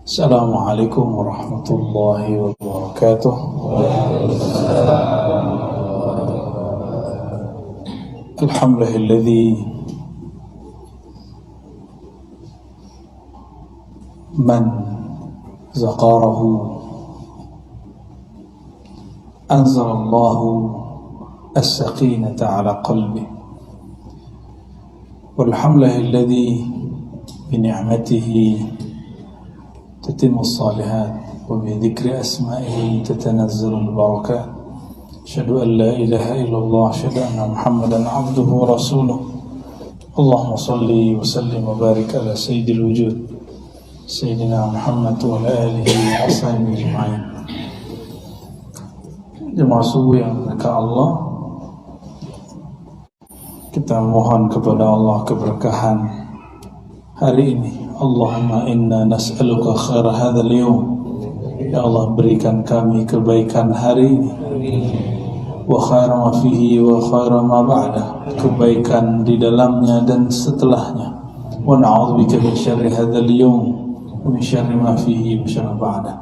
Assalamualaikum warahmatullahi wabarakatuh. Alhamdulillahilladzi man zaqarahu anzalallahu as-sakinata ala qalbi. Walhamdulillahilladzi bi ni'matihi تتم الصالحات وبذكر أسمائه تتنزل البركات. أشهد أن لا إله إلا الله، أشهد أن محمدا عبده ورسوله. اللهم صل وسلم وبارك على سيد الوجود سيدنا محمد وعلى آله وصحبه أجمعين. Jemaah subuh yang berkah Allah, kita mohon kepada Allah keberkahan hari ini. Allahumma inna nas'aluka khaira hadzal yawm. Ya Allah, berikan kami kebaikan hari ini. Wa khaira ma fihi wa khaira ma ba'da. Kebaikan di dalamnya dan setelahnya. Wa na'udzubika min syarri hadzal yawm wa min syarri ma fihi wa syarri ba'da.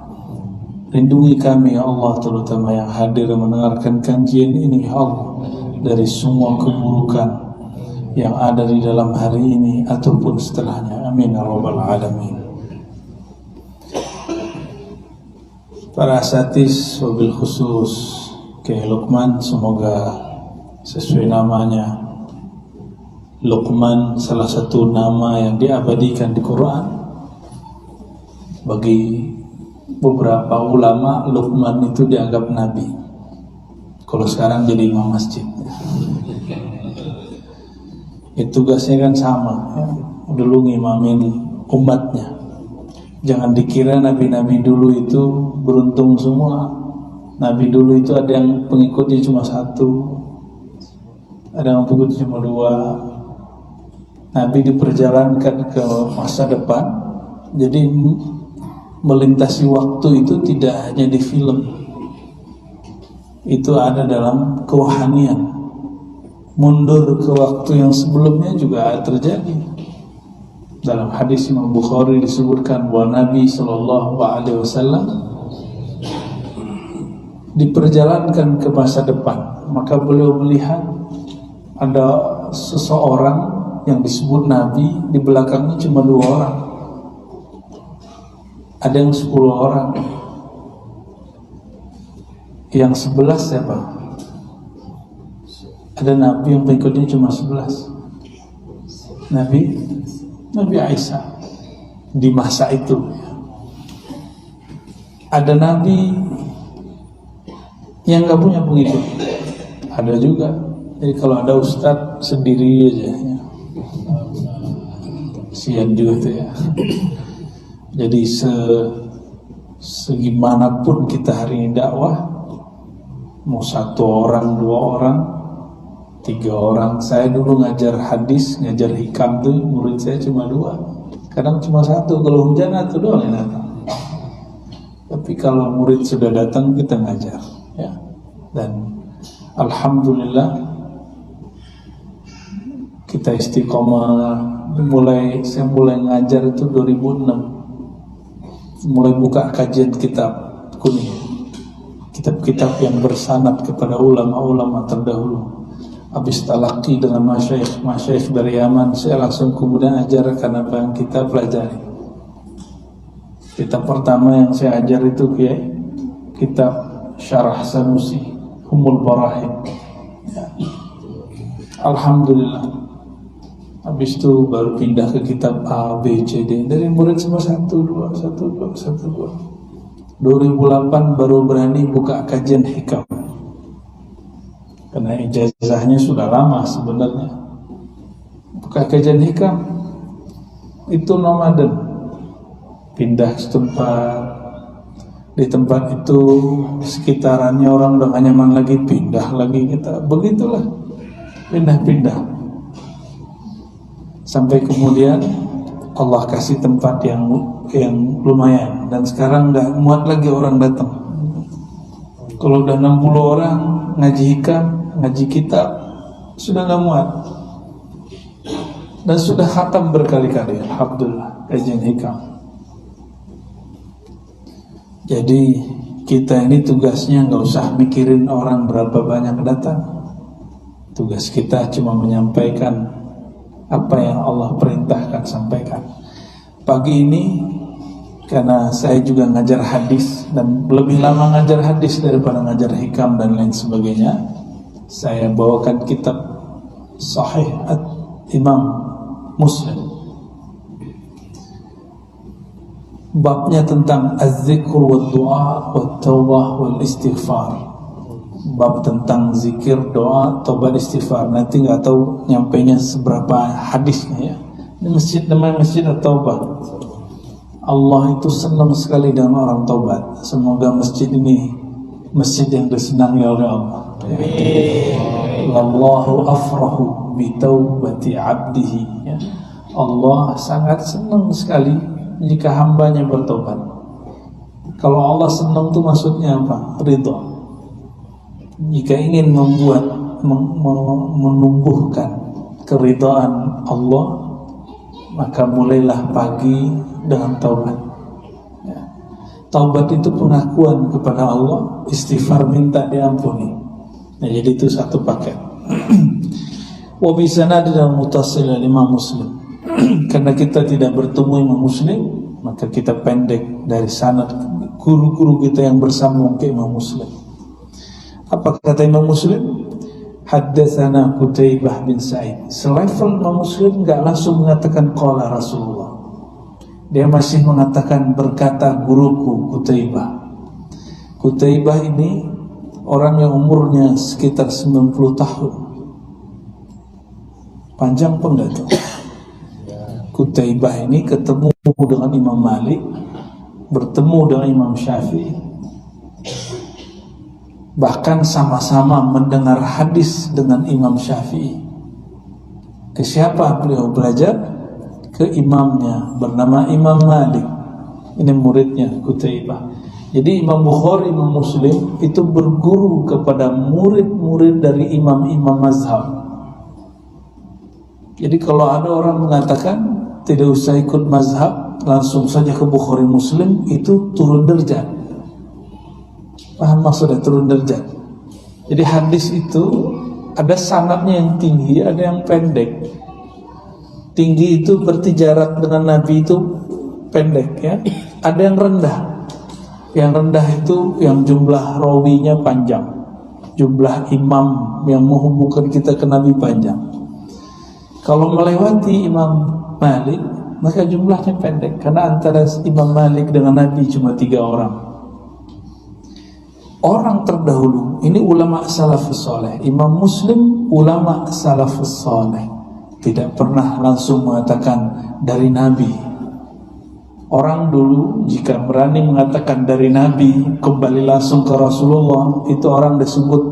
Lindungi kami ya Allah, terutama yang hadir mendengarkan kajian ini ya Allah, dari semua keburukan yang ada di dalam hari ini ataupun setelahnya. Amin ya rabbal alamin. Para asatis wabil khusus Kiai Luqman, semoga sesuai namanya. Luqman salah satu nama yang diabadikan di Quran. Bagi beberapa ulama, Luqman itu dianggap nabi. Kalau sekarang jadi imam masjid. Tugasnya kan sama ya. Dulu ngimamin umatnya. Jangan dikira nabi-nabi dulu itu beruntung semua. Nabi dulu itu ada yang pengikutnya cuma satu, ada yang pengikutnya cuma dua. Nabi diperjalankan ke masa depan. Jadi melintasi waktu itu tidak hanya di film, itu ada dalam kerohanian. Mundur ke waktu yang sebelumnya juga terjadi. Dalam hadis Imam Bukhari disebutkan bahwa Nabi SAW diperjalankan ke masa depan. Maka beliau melihat ada seseorang yang disebut Nabi, di belakangnya cuma 2 orang. Ada yang 10 orang. Yang 11 siapa? Ada Nabi yang pengikutnya cuma 11. Nabi Isa di masa itu. Ada Nabi yang gak punya pengikut, ada juga. Jadi kalau ada ustadz sendiri aja ya. Sian juga tuh ya. Jadi segimanapun kita hari ini dakwah, mau 1 orang, 2 orang, 3 orang. Saya dulu ngajar hadis, ngajar hikam tuh, murid saya cuma 2. Kadang cuma 1, kalau hujan atau doang yang datang. Tapi kalau murid sudah datang, kita ngajar ya. Dan alhamdulillah kita istiqomah. Saya mulai ngajar itu 2006. Mulai buka kajian kitab kuning, kitab-kitab yang bersanad kepada ulama-ulama terdahulu. Habis talaki dengan masyayikh dari Yaman, saya langsung kemudian ajarkan apa yang kita pelajari. Kitab pertama yang saya ajar itu kitab Syarah Sanusi, Ummul Barahim ya. Alhamdulillah. Habis itu baru pindah ke kitab A, B, C, D. Dari murid semua 1, 2, 1, 2, 1, 2. 2008 baru berani buka kajian hikam. Karena ijazahnya sudah lama sebenarnya. Buka kajian hikam itu nomaden, pindah tempat. Di tempat itu sekitarannya orang udah gak nyaman lagi, pindah lagi kita. Begitulah pindah-pindah. Sampai kemudian Allah kasih tempat yang lumayan. Dan sekarang gak muat lagi orang datang. Kalau udah 60 orang ngaji hikam, ngaji kitab, sudah gak muat. Dan sudah khatam berkali-kali, alhamdulillah, kajian hikam. Jadi kita ini tugasnya nggak usah mikirin orang berapa banyak datang. Tugas kita cuma menyampaikan apa yang Allah perintahkan sampaikan. Pagi ini karena saya juga ngajar hadis dan lebih lama ngajar hadis daripada ngajar hikam dan lain sebagainya, saya bawakan kitab Sahih Imam Muslim. Babnya tentang az-zikr wa du'a wa tawbah wal istighfar. Bab tentang zikir, doa, taubat, istighfar. Nanti nggak tahu nyampainya seberapa hadisnya ya. Ini masjid namanya Masjid At-Taubah. Allah itu senang sekali dengan orang taubat. Semoga masjid ini masjid yang disenangi oleh Allah. Wallahu afrahu bi taubati 'abdihi. Ya. Allah sangat senang sekali jika hambanya bertobat. Kalau Allah senang itu maksudnya apa? Ridha. Jika ingin menumbuhkan keridhaan Allah, maka mulailah pagi dengan taubat. Ya. Taubat itu pengakuan kepada Allah, istighfar minta diampuni. Nah, jadi itu satu paket. Wa bi sanadin muttasil Imam Muslim. Karena kita tidak bertemu Imam Muslim, maka kita pendek dari sanad guru-guru kita yang bersambung ke Imam Muslim. Apa kata Imam Muslim? Haddatsana Qutaibah bin Sa'id. Selevel Imam Muslim enggak langsung mengatakan qala Rasulullah. Dia masih mengatakan berkata guruku Qutaibah. Qutaibah ini orang yang umurnya sekitar 90 tahun. Panjang pun enggak tuh. Qutaibah ini ketemu dengan Imam Malik, bertemu dengan Imam Syafi'i. Bahkan sama-sama mendengar hadis dengan Imam Syafi'i. Ke siapa beliau belajar? Ke imamnya bernama Imam Malik. Ini muridnya Qutaibah. Jadi Imam Bukhari, Imam Muslim itu berguru kepada murid-murid dari imam-imam mazhab. Jadi kalau ada orang mengatakan tidak usah ikut mazhab, langsung saja ke Bukhari Muslim, itu turun derajat. Paham maksudnya turun derajat? Jadi hadis itu ada sanadnya yang tinggi, ada yang pendek. Tinggi itu berarti jarak dengan Nabi itu pendek ya. Ada yang rendah. Yang rendah itu yang jumlah rawinya panjang, jumlah imam yang menghubungkan kita ke Nabi panjang. Kalau melewati Imam Malik, maka jumlahnya pendek, karena antara Imam Malik dengan Nabi cuma 3 orang. Orang terdahulu ini ulama salafus saleh. Imam Muslim ulama salafus saleh, tidak pernah langsung mengatakan dari Nabi. Orang dulu jika berani mengatakan dari Nabi kembali langsung ke Rasulullah, itu orang disebut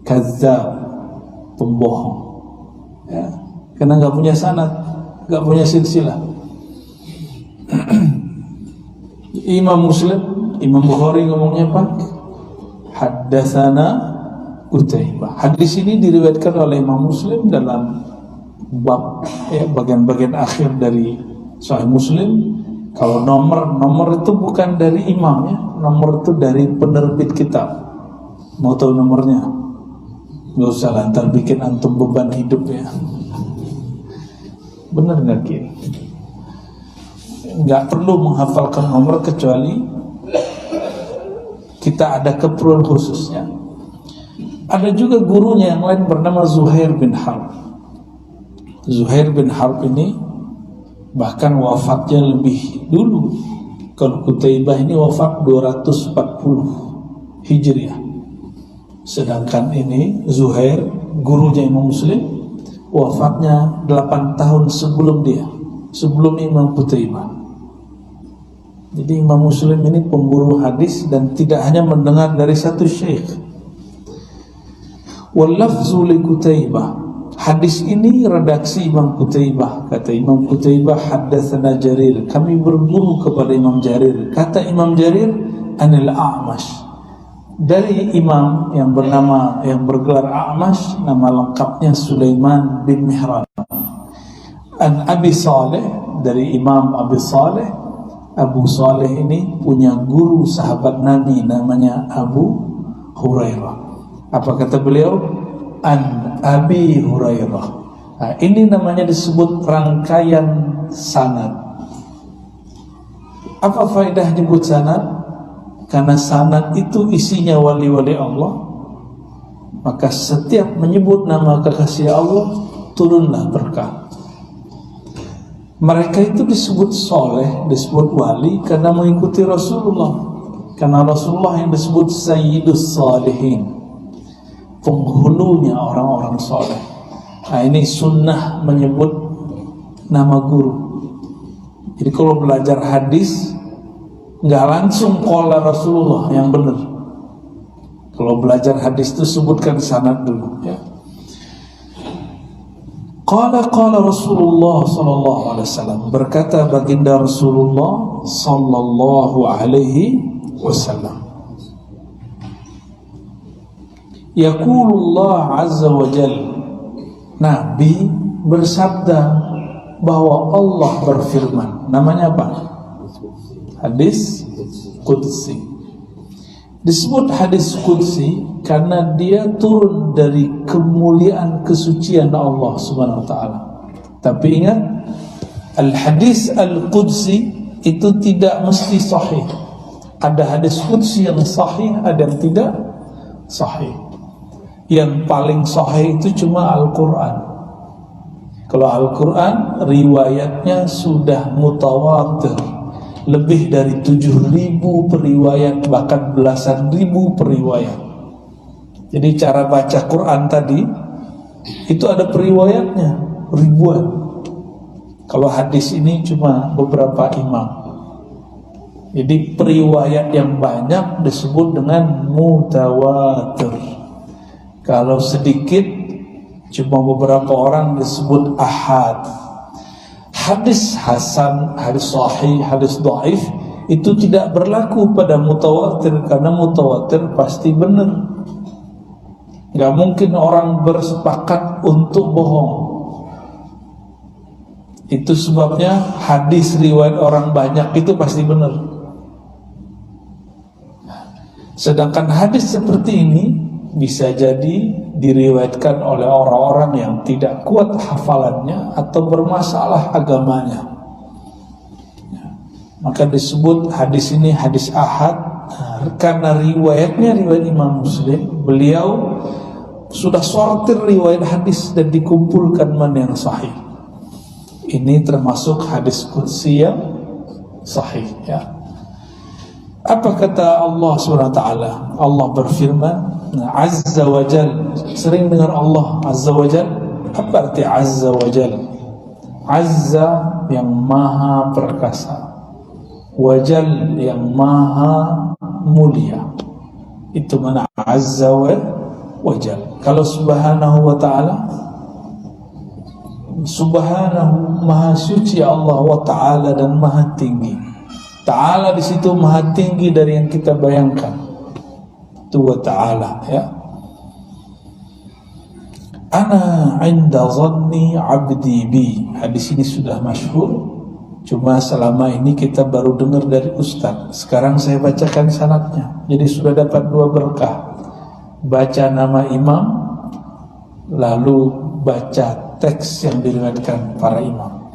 kazzab, pembohong ya, karena nggak punya sanad, nggak punya silsilah. Imam Muslim, Imam Bukhari ngomongnya apa? Haddatsana Qutaibah. Hadis ini diriwayatkan oleh Imam Muslim dalam bab ya, bagian-bagian akhir dari Sahih Muslim. Kalau nomor itu bukan dari imam ya, nomor itu dari penerbit kitab. Mau tahu nomornya? Nggak usah lah, ntar bikin antum beban hidup ya. Bener nggak Ki? Nggak perlu menghafalkan nomor kecuali kita ada keperluan khususnya. Ada juga gurunya yang lain bernama Zuhair bin Harb. Zuhair bin Harb ini bahkan wafatnya lebih dulu. Kalau Qutaibah ini wafat 240 Hijriah. Sedangkan ini Zuhair, gurunya Imam Muslim, wafatnya 8 tahun sebelum dia, sebelum Imam Qutaibah. Jadi Imam Muslim ini pemburu hadis dan tidak hanya mendengar dari satu syekh. Wal lafzu li Qutaibah. Hadis ini redaksi Imam Qutaibah. Kata Imam Qutaibah, haddatsana Jarir. Kami berguru kepada Imam Jarir. Kata Imam Jarir, anil A'mash. Dari imam yang bernama, yang bergelar A'mash, nama lengkapnya Sulaiman bin Mihran. An Abi Saleh, dari Imam Abi Saleh, Abu Saleh ini punya guru sahabat Nabi namanya Abu Hurairah. Apa kata beliau? An Abi Hurairah. Nah, ini namanya disebut rangkaian sanad. Apa faedah nyebut sanad? Karena sanad itu isinya wali-wali Allah. Maka setiap menyebut nama kekasih Allah, turunlah berkah. Mereka itu disebut soleh, disebut wali karena mengikuti Rasulullah. Karena Rasulullah yang disebut Sayyidus Salihin, penghulunya orang-orang soleh. Nah, ini sunnah menyebut nama guru. Jadi kalau belajar hadis nggak langsung qala Rasulullah yang benar. Kalau belajar hadis itu sebutkan sanad dulu, ya. Qala Rasulullah sallallahu alaihi wasallam, berkata baginda Rasulullah sallallahu alaihi wasallam, yaqulullah azza wa jalla, Nabi bersabda bahwa Allah berfirman. Namanya apa? Hadis Qudsi. Disebut hadis Qudsi karena dia turun dari kemuliaan kesucian Allah Subhanahu wa taala. Tapi ingat, al-hadis al-Qudsi itu tidak mesti sahih. Ada hadis Qudsi yang sahih, ada yang tidak sahih. Yang paling sahih itu cuma Al-Quran. Kalau Al-Quran riwayatnya sudah mutawatir, lebih dari 7.000 periwayat, bahkan belasan ribu periwayat. Jadi cara baca Quran tadi itu ada periwayatnya ribuan. Kalau hadis ini cuma beberapa imam. Jadi periwayat yang banyak disebut dengan mutawatir. Kalau sedikit, cuma beberapa orang, disebut ahad. Hadis hasan, hadis sahih, hadis dhaif itu tidak berlaku pada mutawatir, karena mutawatir pasti benar. Gak mungkin orang bersepakat untuk bohong. Itu sebabnya hadis riwayat orang banyak itu pasti benar. Sedangkan hadis seperti ini bisa jadi diriwayatkan oleh orang-orang yang tidak kuat hafalannya atau bermasalah agamanya. Maka disebut hadis ini hadis ahad, karena riwayatnya riwayat Imam Muslim. Beliau sudah sortir riwayat hadis dan dikumpulkan mana yang sahih. Ini termasuk hadis qudsi yang sahih, ya. Apa kata Allah SWT? Allah berfirman, Azza wa Jal. Sering dengar Allah Azza wa Jal. Apa arti Azza wa Jal? Azza yang maha perkasa, Wajal yang maha mulia. Itu mana Azza wa Jal. Kalau Subhanahu wa ta'ala, Subhanahu maha suci Allah wa ta'ala dan maha tinggi. Ta'ala di situ maha tinggi dari yang kita bayangkan. Itu wa ta'ala, ya. Ana inda zanni abdi bi. Hadis ini sudah masyhur, cuma selama ini kita baru dengar dari ustaz. Sekarang saya bacakan sanadnya. Jadi sudah dapat 2 berkah. Baca nama imam, lalu baca teks yang diriwayatkan para imam.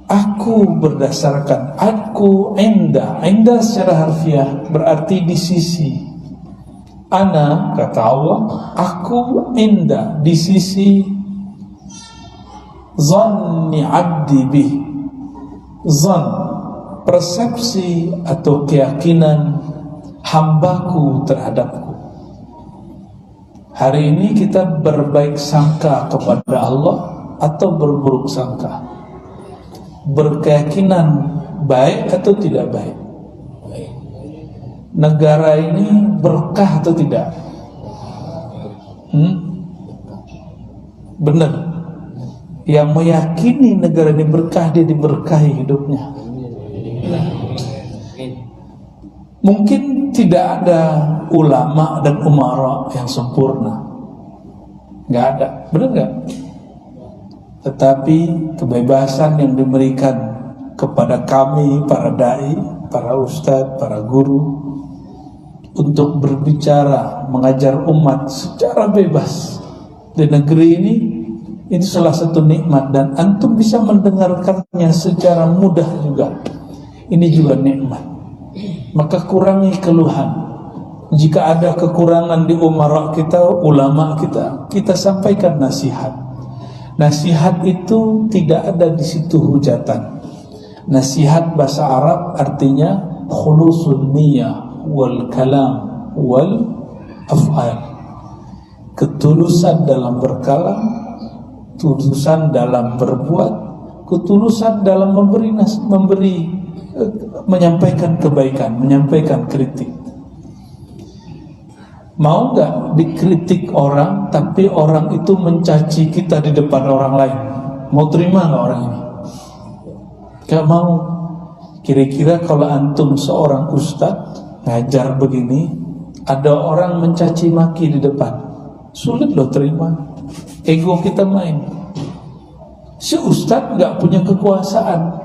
Aku berdasarkan, aku inda secara harfiah berarti di sisi. Ana, kata Allah, aku inda di sisi zanni abdi bih. Zan, persepsi atau keyakinan hambaku terhadapku. Hari ini kita berbaik sangka kepada Allah atau berburuk sangka? Berkeyakinan baik atau tidak baik? Negara ini berkah atau tidak? Benar. Yang meyakini negara ini berkah, dia diberkahi hidupnya. Mungkin tidak ada ulama dan umara yang sempurna, nggak ada, benar nggak? Tetapi kebebasan yang diberikan kepada kami, para dai, para ustadz, para guru, untuk berbicara, mengajar umat secara bebas di negeri ini. Itu salah satu nikmat, dan antum bisa mendengarkannya secara mudah juga. Ini juga nikmat. Maka kurangi keluhan. Jika ada kekurangan di umara kita, ulama kita, kita sampaikan nasihat. Nasihat itu tidak ada di situ hujatan. Nasihat bahasa Arab artinya khulusun niyah wal kalam wal af'al. Ketulusan dalam berkalam, ketulusan dalam berbuat, ketulusan dalam menyampaikan kebaikan, menyampaikan kritik. Mau nggak dikritik orang, tapi orang itu mencaci kita di depan orang lain? Mau terima nggak orang ini? Gak mau. Kira-kira kalau antum seorang ustadz ngajar begini, ada orang mencaci maki di depan, sulit loh terima. Ego kita main. Si ustadz nggak punya kekuasaan,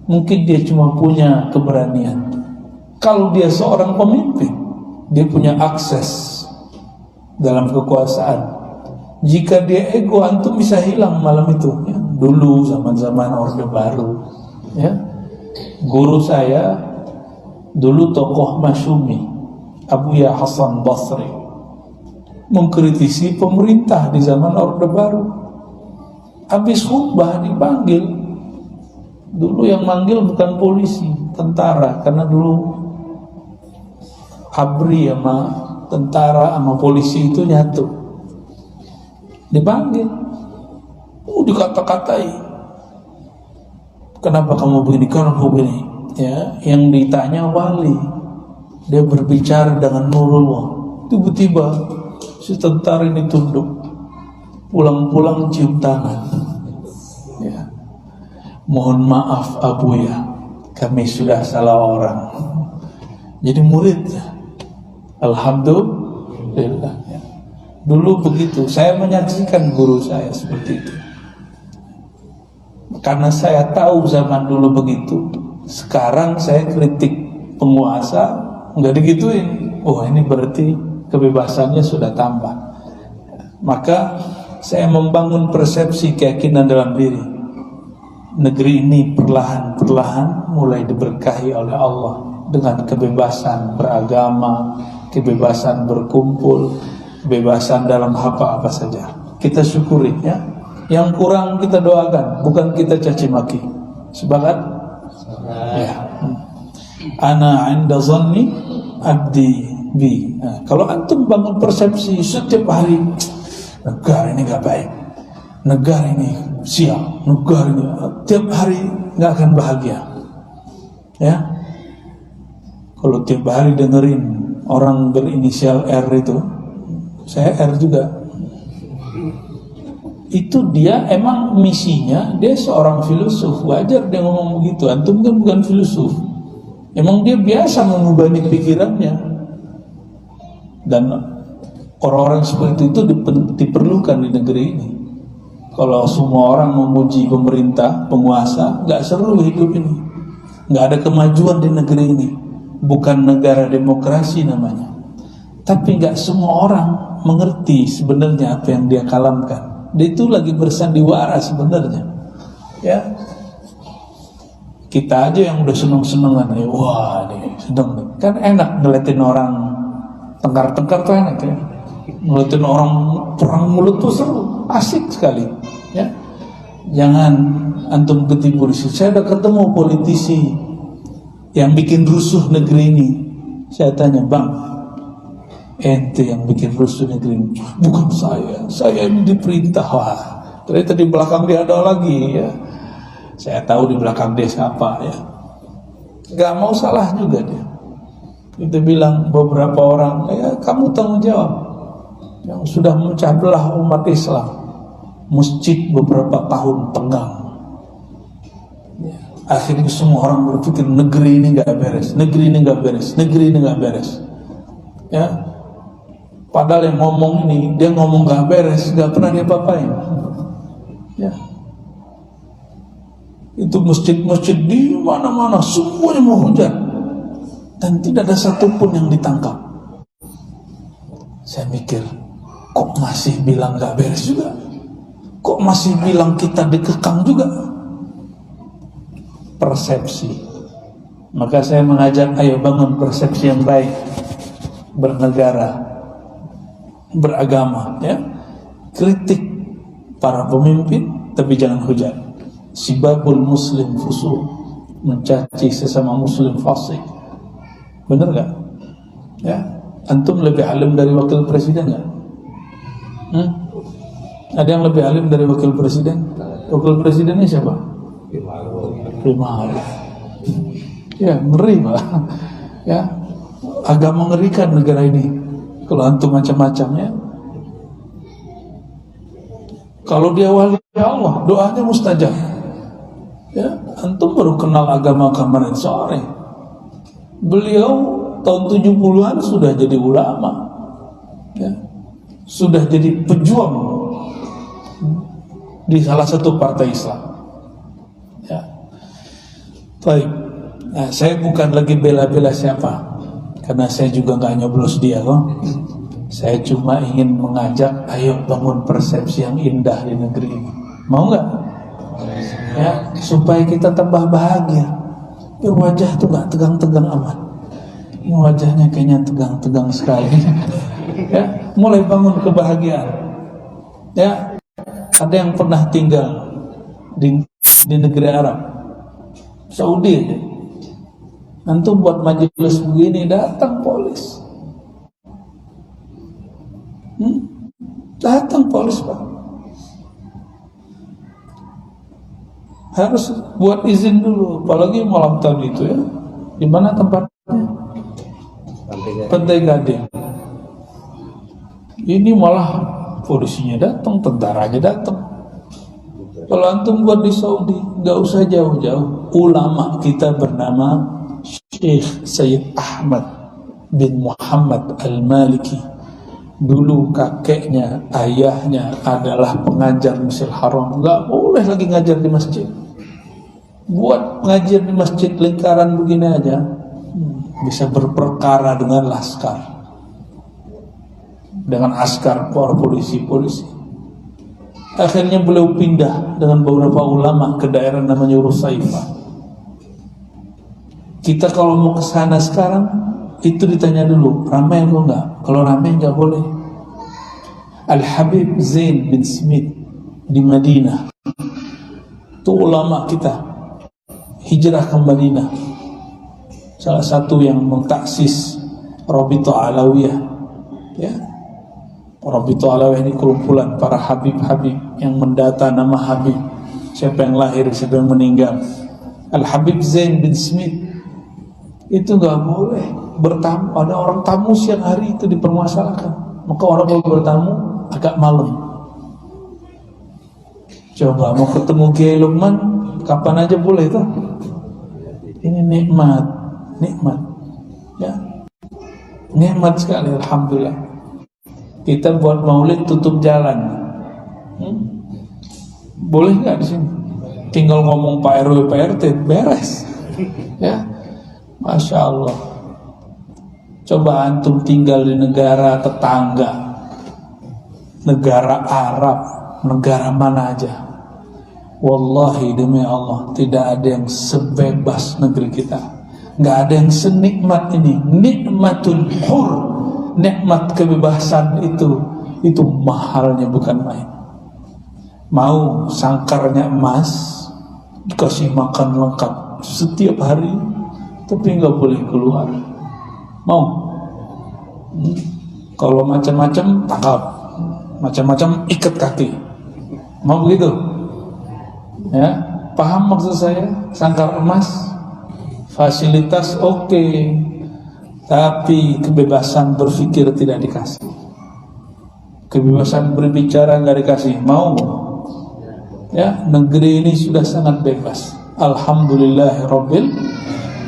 mungkin dia cuma punya keberanian. Kalau dia seorang pemimpin, dia punya akses dalam kekuasaan. Jika dia ego, antum bisa hilang malam itu. Ya. Dulu zaman-zaman Orde Baru, ya, guru saya dulu tokoh masyumi, Abuya Hasan Basri, mengkritisi pemerintah di zaman Orde Baru. Habis khutbah dipanggil. Dulu yang manggil bukan polisi, tentara, karena dulu ABRI sama tentara sama polisi itu nyatu. Dipanggil, dikata-katai. Kenapa kamu begini? Kenapa begini? Ya, yang ditanya wali, dia berbicara dengan nurullah. Tiba-tiba si tentara ini tunduk, pulang-pulang cium tangan. Ya. Mohon maaf Abuya, kami sudah salah orang. Jadi murid. Alhamdulillah. Dulu begitu, saya menyaksikan guru saya seperti itu. Karena saya tahu zaman dulu begitu. Sekarang saya kritik penguasa, nggak digituin. Oh, ini berarti kebebasannya sudah tambah. Maka saya membangun persepsi keyakinan dalam diri. Negeri ini perlahan-perlahan mulai diberkahi oleh Allah dengan kebebasan beragama, kebebasan berkumpul, kebebasan dalam apa saja. Kita syukuri ya. Yang kurang kita doakan, bukan kita caci maki. Sepakat? Ya. Ana 'inda zanni abdi bi. Nah, kalau antum bangun persepsi setiap hari, negara ini enggak baik, negara ini sial, negara ini, tiap hari enggak akan bahagia. Ya. Kalau tiap hari dengerin orang berinisial R itu, saya R juga, itu dia emang misinya, dia seorang filosof, wajar dia ngomong begitu. Antum kan bukan filosof, emang dia biasa mengubani pikirannya. Dan orang-orang seperti itu diperlukan di negeri ini. Kalau semua orang memuji pemerintah, penguasa, gak seru hidup ini, gak ada kemajuan di negeri ini. Bukan negara demokrasi namanya. Tapi gak semua orang mengerti sebenarnya apa yang dia kalamkan. Dia itu lagi bersandiwara sebenarnya. Ya, kita aja yang udah seneng-senengan, wah nih seneng. Kan enak ngeliatin orang tengkar-tengkar tuh enak ya. Ngeliatin orang perang mulut tuh seru, asik sekali. Ya, jangan antum ketipu di situ. Saya udah ketemu politisi yang bikin rusuh negeri ini. Saya tanya, bang, ente yang bikin rusuh negeri ini? Bukan saya ini diperintah. Wah, ternyata di belakang dia ada lagi ya. Saya tahu di belakang dia siapa ya. Gak mau salah juga dia. Kita bilang beberapa orang, ya kamu tanggung jawab yang sudah memecah belah umat Islam. Masjid beberapa tahun tenggang. Akhirnya semua orang berpikir negeri ini nggak beres, negeri ini nggak beres, negeri ini nggak beres. Ya, padahal yang ngomong ini dia ngomong nggak beres, nggak pernah dia apa-apain. Ya, Itu masjid-masjid di mana-mana semuanya mau hujan dan tidak ada satupun yang ditangkap. Saya mikir, kok masih bilang gak beres juga? Kok masih bilang kita dikekang juga? Persepsi. Maka saya mengajak, ayo bangun persepsi yang baik, bernegara, beragama, ya. Kritik para pemimpin, tapi jangan hujat. Sibabul muslim fusuq, mencaci sesama muslim fasik. Benar gak? Ya, antum lebih alim dari wakil presiden gak? Ada yang lebih alim dari wakil presiden? Wakil presidennya siapa? Primar. Ya, ngeri Pak. Ya, agak mengerikan negara ini kalau antum macam-macam, ya. Kalau dia wali Allah, doanya mustajab. Ya, antum baru kenal agama kemarin sore. Beliau tahun 70-an sudah jadi ulama, ya, sudah jadi pejuang di salah satu partai Islam. Ya, baik. Nah, saya bukan lagi bela-bela siapa, karena saya juga nggak nyoblos dia, kok. Saya cuma ingin mengajak, ayo bangun persepsi yang indah di negeri ini. Mau nggak? Ya, supaya kita tambah bahagia. Ya, wajah tuh nggak tegang-tegang amat. Ini wajahnya kayaknya tegang-tegang sekali. Ya, mulai bangun kebahagiaan. Ya, ada yang pernah tinggal di negeri Arab, Saudi. Antum buat majelis begini datang polis. Datang polis, Pak. Harus buat izin dulu, apalagi malam tahun itu, ya. Di mana tempatnya? Pantai Gading. Ini malah polisinya datang, tentaranya datang. Kalau antum buat di Saudi, nggak usah jauh-jauh. Ulama kita bernama Syekh Sayyid Ahmad bin Muhammad Al-Maliki. Dulu kakeknya, ayahnya adalah pengajar Masjidil Haram. Nggak boleh lagi ngajar di masjid. Buat ngajar di masjid lingkaran begini aja, bisa berperkara dengan laskar, dengan askar, polisi. Akhirnya beliau pindah dengan beberapa ulama ke daerah namanya Rusaifah. Kita kalau mau ke sana sekarang, itu ditanya dulu, ramai atau enggak? Kalau ramai enggak boleh. Al-Habib Zain bin Smith di Madinah, itu ulama kita, hijrah ke Madinah, salah satu yang mentaksis Rabithah Alawiyah, ya. Rabithah Alawiyah ini kumpulan para habib-habib yang mendata nama habib, siapa yang lahir, siapa yang meninggal. Al-Habib Zain bin Smith itu nggak boleh bertamu. Ada orang tamu siang hari itu dipermasalahkan, maka orang mau bertamu agak malam. Coba mau ketemu Kiai Lukman kapan aja boleh tuh. Ini nikmat, ya, nikmat sekali, alhamdulillah. Kita buat maulid tutup jalan, boleh nggak di sini? Tinggal ngomong Pak RW Pak RT beres, ya, masya Allah. Coba antum tinggal di negara tetangga, negara Arab, negara mana aja, wallahi demi Allah tidak ada yang sebebas negeri kita, nggak ada yang senikmat ini. Nikmatul hur, nikmat kebebasan itu mahalnya bukan main. Mau sangkarnya emas, dikasih makan lengkap setiap hari, tapi nggak boleh keluar. Mau? Kalau macam-macam tangkap, macam-macam ikat kaki. Mau begitu? Ya, paham maksud saya? Sangkar emas, fasilitas oke, tapi kebebasan berpikir tidak dikasih, kebebasan berbicara nggak dikasih. Mau? Ya, negeri ini sudah sangat bebas, alhamdulillahirabbil.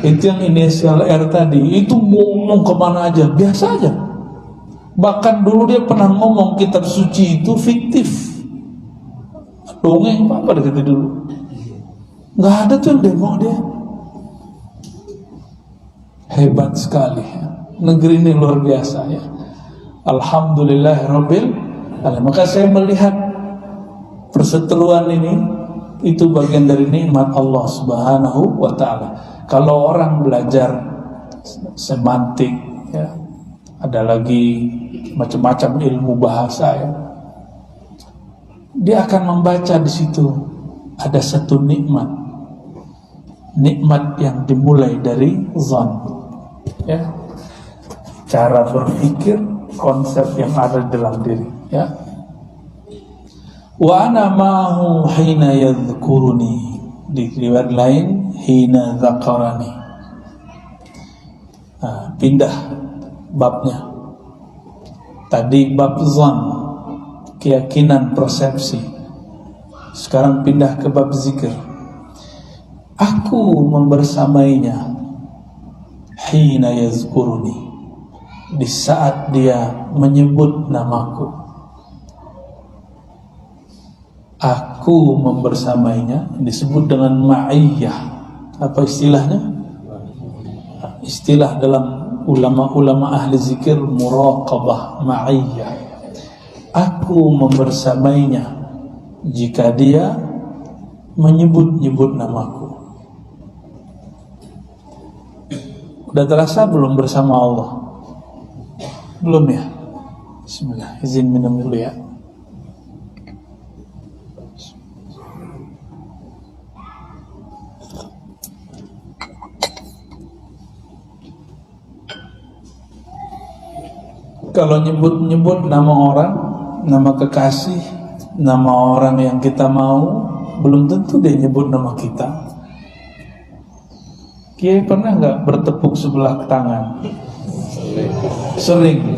Itu yang inisial R tadi, itu ngomong kemana aja, biasa aja. Bahkan dulu dia pernah ngomong kitab suci itu fiktif, dongeng apa gitu dulu. Nggak ada tuh yang demo dia. Hebat sekali ya. Negeri ini luar biasa ya. Alhamdulillahirabbil alamin. Maka saya melihat perseteruan ini itu bagian dari nikmat Allah Subhanahu wa taala. Kalau orang belajar semantik ya, ada lagi macam-macam ilmu bahasa ya, dia akan membaca di situ ada satu nikmat yang dimulai dari zon ya, cara berpikir, konsep yang ada di dalam diri ya. Wa ana ma'ahu hina yadhkuruni, di riwayat lain hina dzakarani. Nah, pindah babnya. Tadi bab zon, keyakinan, persepsi. Sekarang pindah ke bab zikir. Aku membersamainya hina yazkuruni, di saat dia menyebut namaku. Aku membersamainya, disebut dengan ma'iyah. Apa istilahnya? Istilah dalam ulama-ulama ahli zikir, muraqabah, ma'iyah. Aku membersamainya jika dia menyebut-nyebut namaku. Udah terasa belum bersama Allah? Belum ya? Bismillah, izin minum dulu ya. Kalau nyebut-nyebut nama orang, nama kekasih, nama orang yang kita mau, belum tentu dia nyebut nama kita. Kiai pernah nggak bertepuk sebelah tangan? Sering.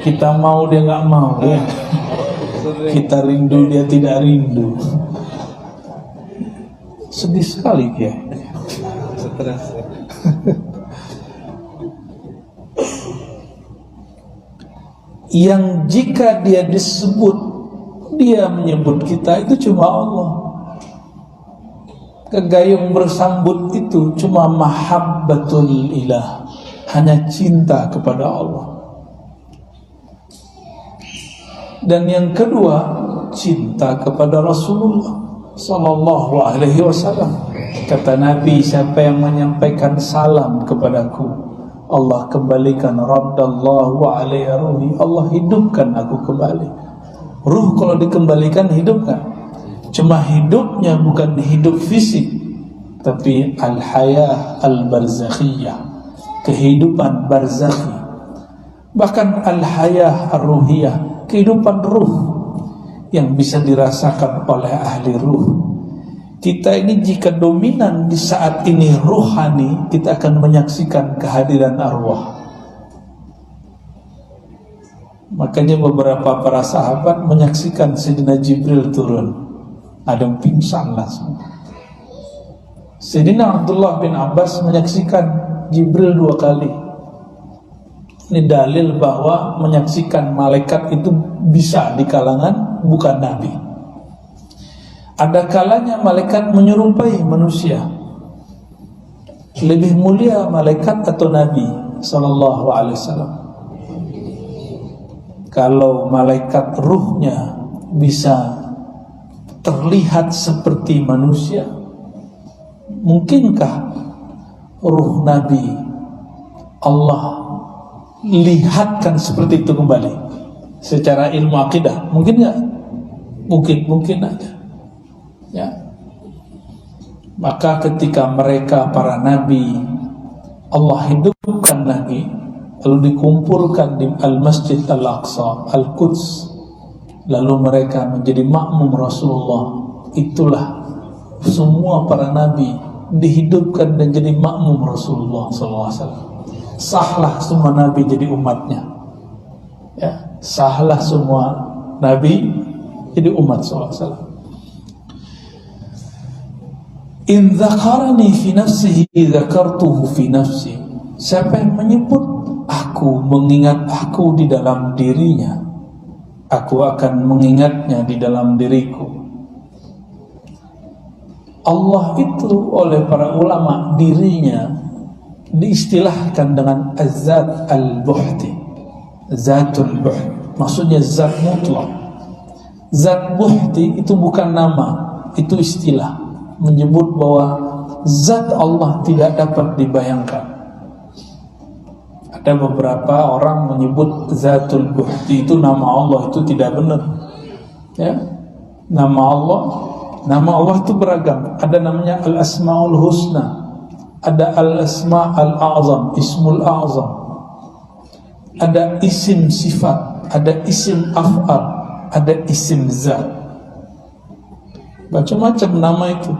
Kita mau dia nggak mau ya. Kita rindu dia tidak rindu. Sedih sekali Kiai. Stres. Yang jika dia disebut, dia menyebut kita, itu cuma Allah. Kegayung bersambut itu cuma mahabbatul ilah, hanya cinta kepada Allah. Dan yang kedua, cinta kepada Rasulullah sallallahu alaihi wasallam. Kata Nabi, siapa yang menyampaikan salam kepadaku, Allah kembalikan raddallahu alaihi ruhi, Allah hidupkan aku kembali. Ruh kalau dikembalikan hidup kan? Cuma hidupnya bukan hidup fisik, tapi al-hayah al-barzakhiyah, kehidupan barzakhi. Bahkan al-hayah ar-ruhiyah, kehidupan ruh yang bisa dirasakan oleh ahli ruh. Kita ini jika dominan di saat ini ruhani, kita akan menyaksikan kehadiran arwah. Makanya beberapa para sahabat menyaksikan Sayyidina Jibril turun, ada yang pingsan langsung. Sayyidina Abdullah bin Abbas menyaksikan Jibril 2 kali. Ini dalil bahwa menyaksikan malaikat itu bisa di kalangan bukan nabi. Ada kalanya malaikat menyerupai manusia. Lebih mulia malaikat atau nabi sallallahu alaihi wasallam? Kalau malaikat ruhnya bisa terlihat seperti manusia, mungkinkah ruh nabi Allah lihatkan seperti itu kembali? Secara ilmu akidah mungkin nggak? Mungkin aja. Ya. Maka ketika mereka para nabi Allah hidupkan lagi, lalu dikumpulkan di Al-Masjid Al-Aqsa, Al-Quds, lalu mereka menjadi makmum Rasulullah. Itulah semua para nabi dihidupkan dan jadi makmum Rasulullah SAW. Sahlah semua nabi jadi umatnya. Ya, sahlah semua nabi jadi umat SAW. In dzakarani fi nafsihi dzakartuhu fi nafsi. Siapa yang menyebut aku, mengingat aku di dalam dirinya, aku akan mengingatnya di dalam diriku. Allah itu oleh para ulama dirinya diistilahkan dengan az-zat al-buhti, zatul buht, maksudnya zat mutlak. Zat buhti itu bukan nama, itu istilah menyebut bahwa zat Allah tidak dapat dibayangkan. Ada beberapa orang menyebut zatul buhti itu nama Allah, itu tidak benar. Ya, nama Allah itu beragam. Ada namanya al-asmaul husna, ada al-asma al-a'zam, ismul a'zam, ada isim sifat, ada isim af'al, ada isim zat. Macam-macam nama itu.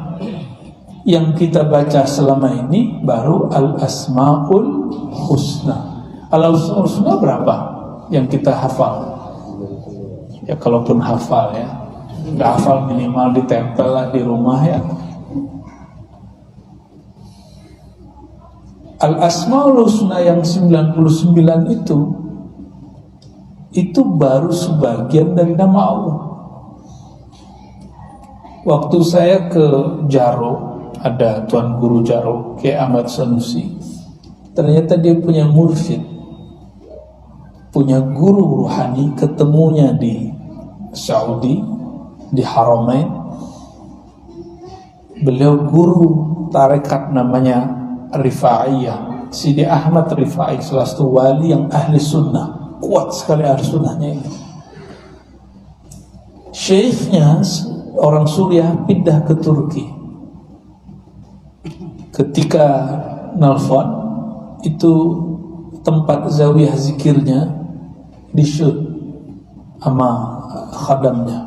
Yang kita baca selama ini baru al-asmaul husna. Al-asmaul husna berapa yang kita hafal? Ya kalaupun hafal ya, nggak hafal minimal ditempel lah di rumah ya. Al-asmaul husna yang 99 itu baru sebagian dari nama Allah. Waktu saya ke Jaro, ada Tuan Guru Jaro, Kiai Ahmad Sanusi. Ternyata dia punya mursyid, punya guru ruhani, ketemunya di Saudi, di Haramain. Beliau guru tarekat namanya Rifaiyah, Sidi Ahmad Rifai, salah satu wali yang ahli sunnah, kuat sekali ahli sunnahnya ini. Syekhnya orang Suriah pindah ke Turki. Ketika nelfon, itu tempat zawiyah zikirnya di-shoot sama khadamnya.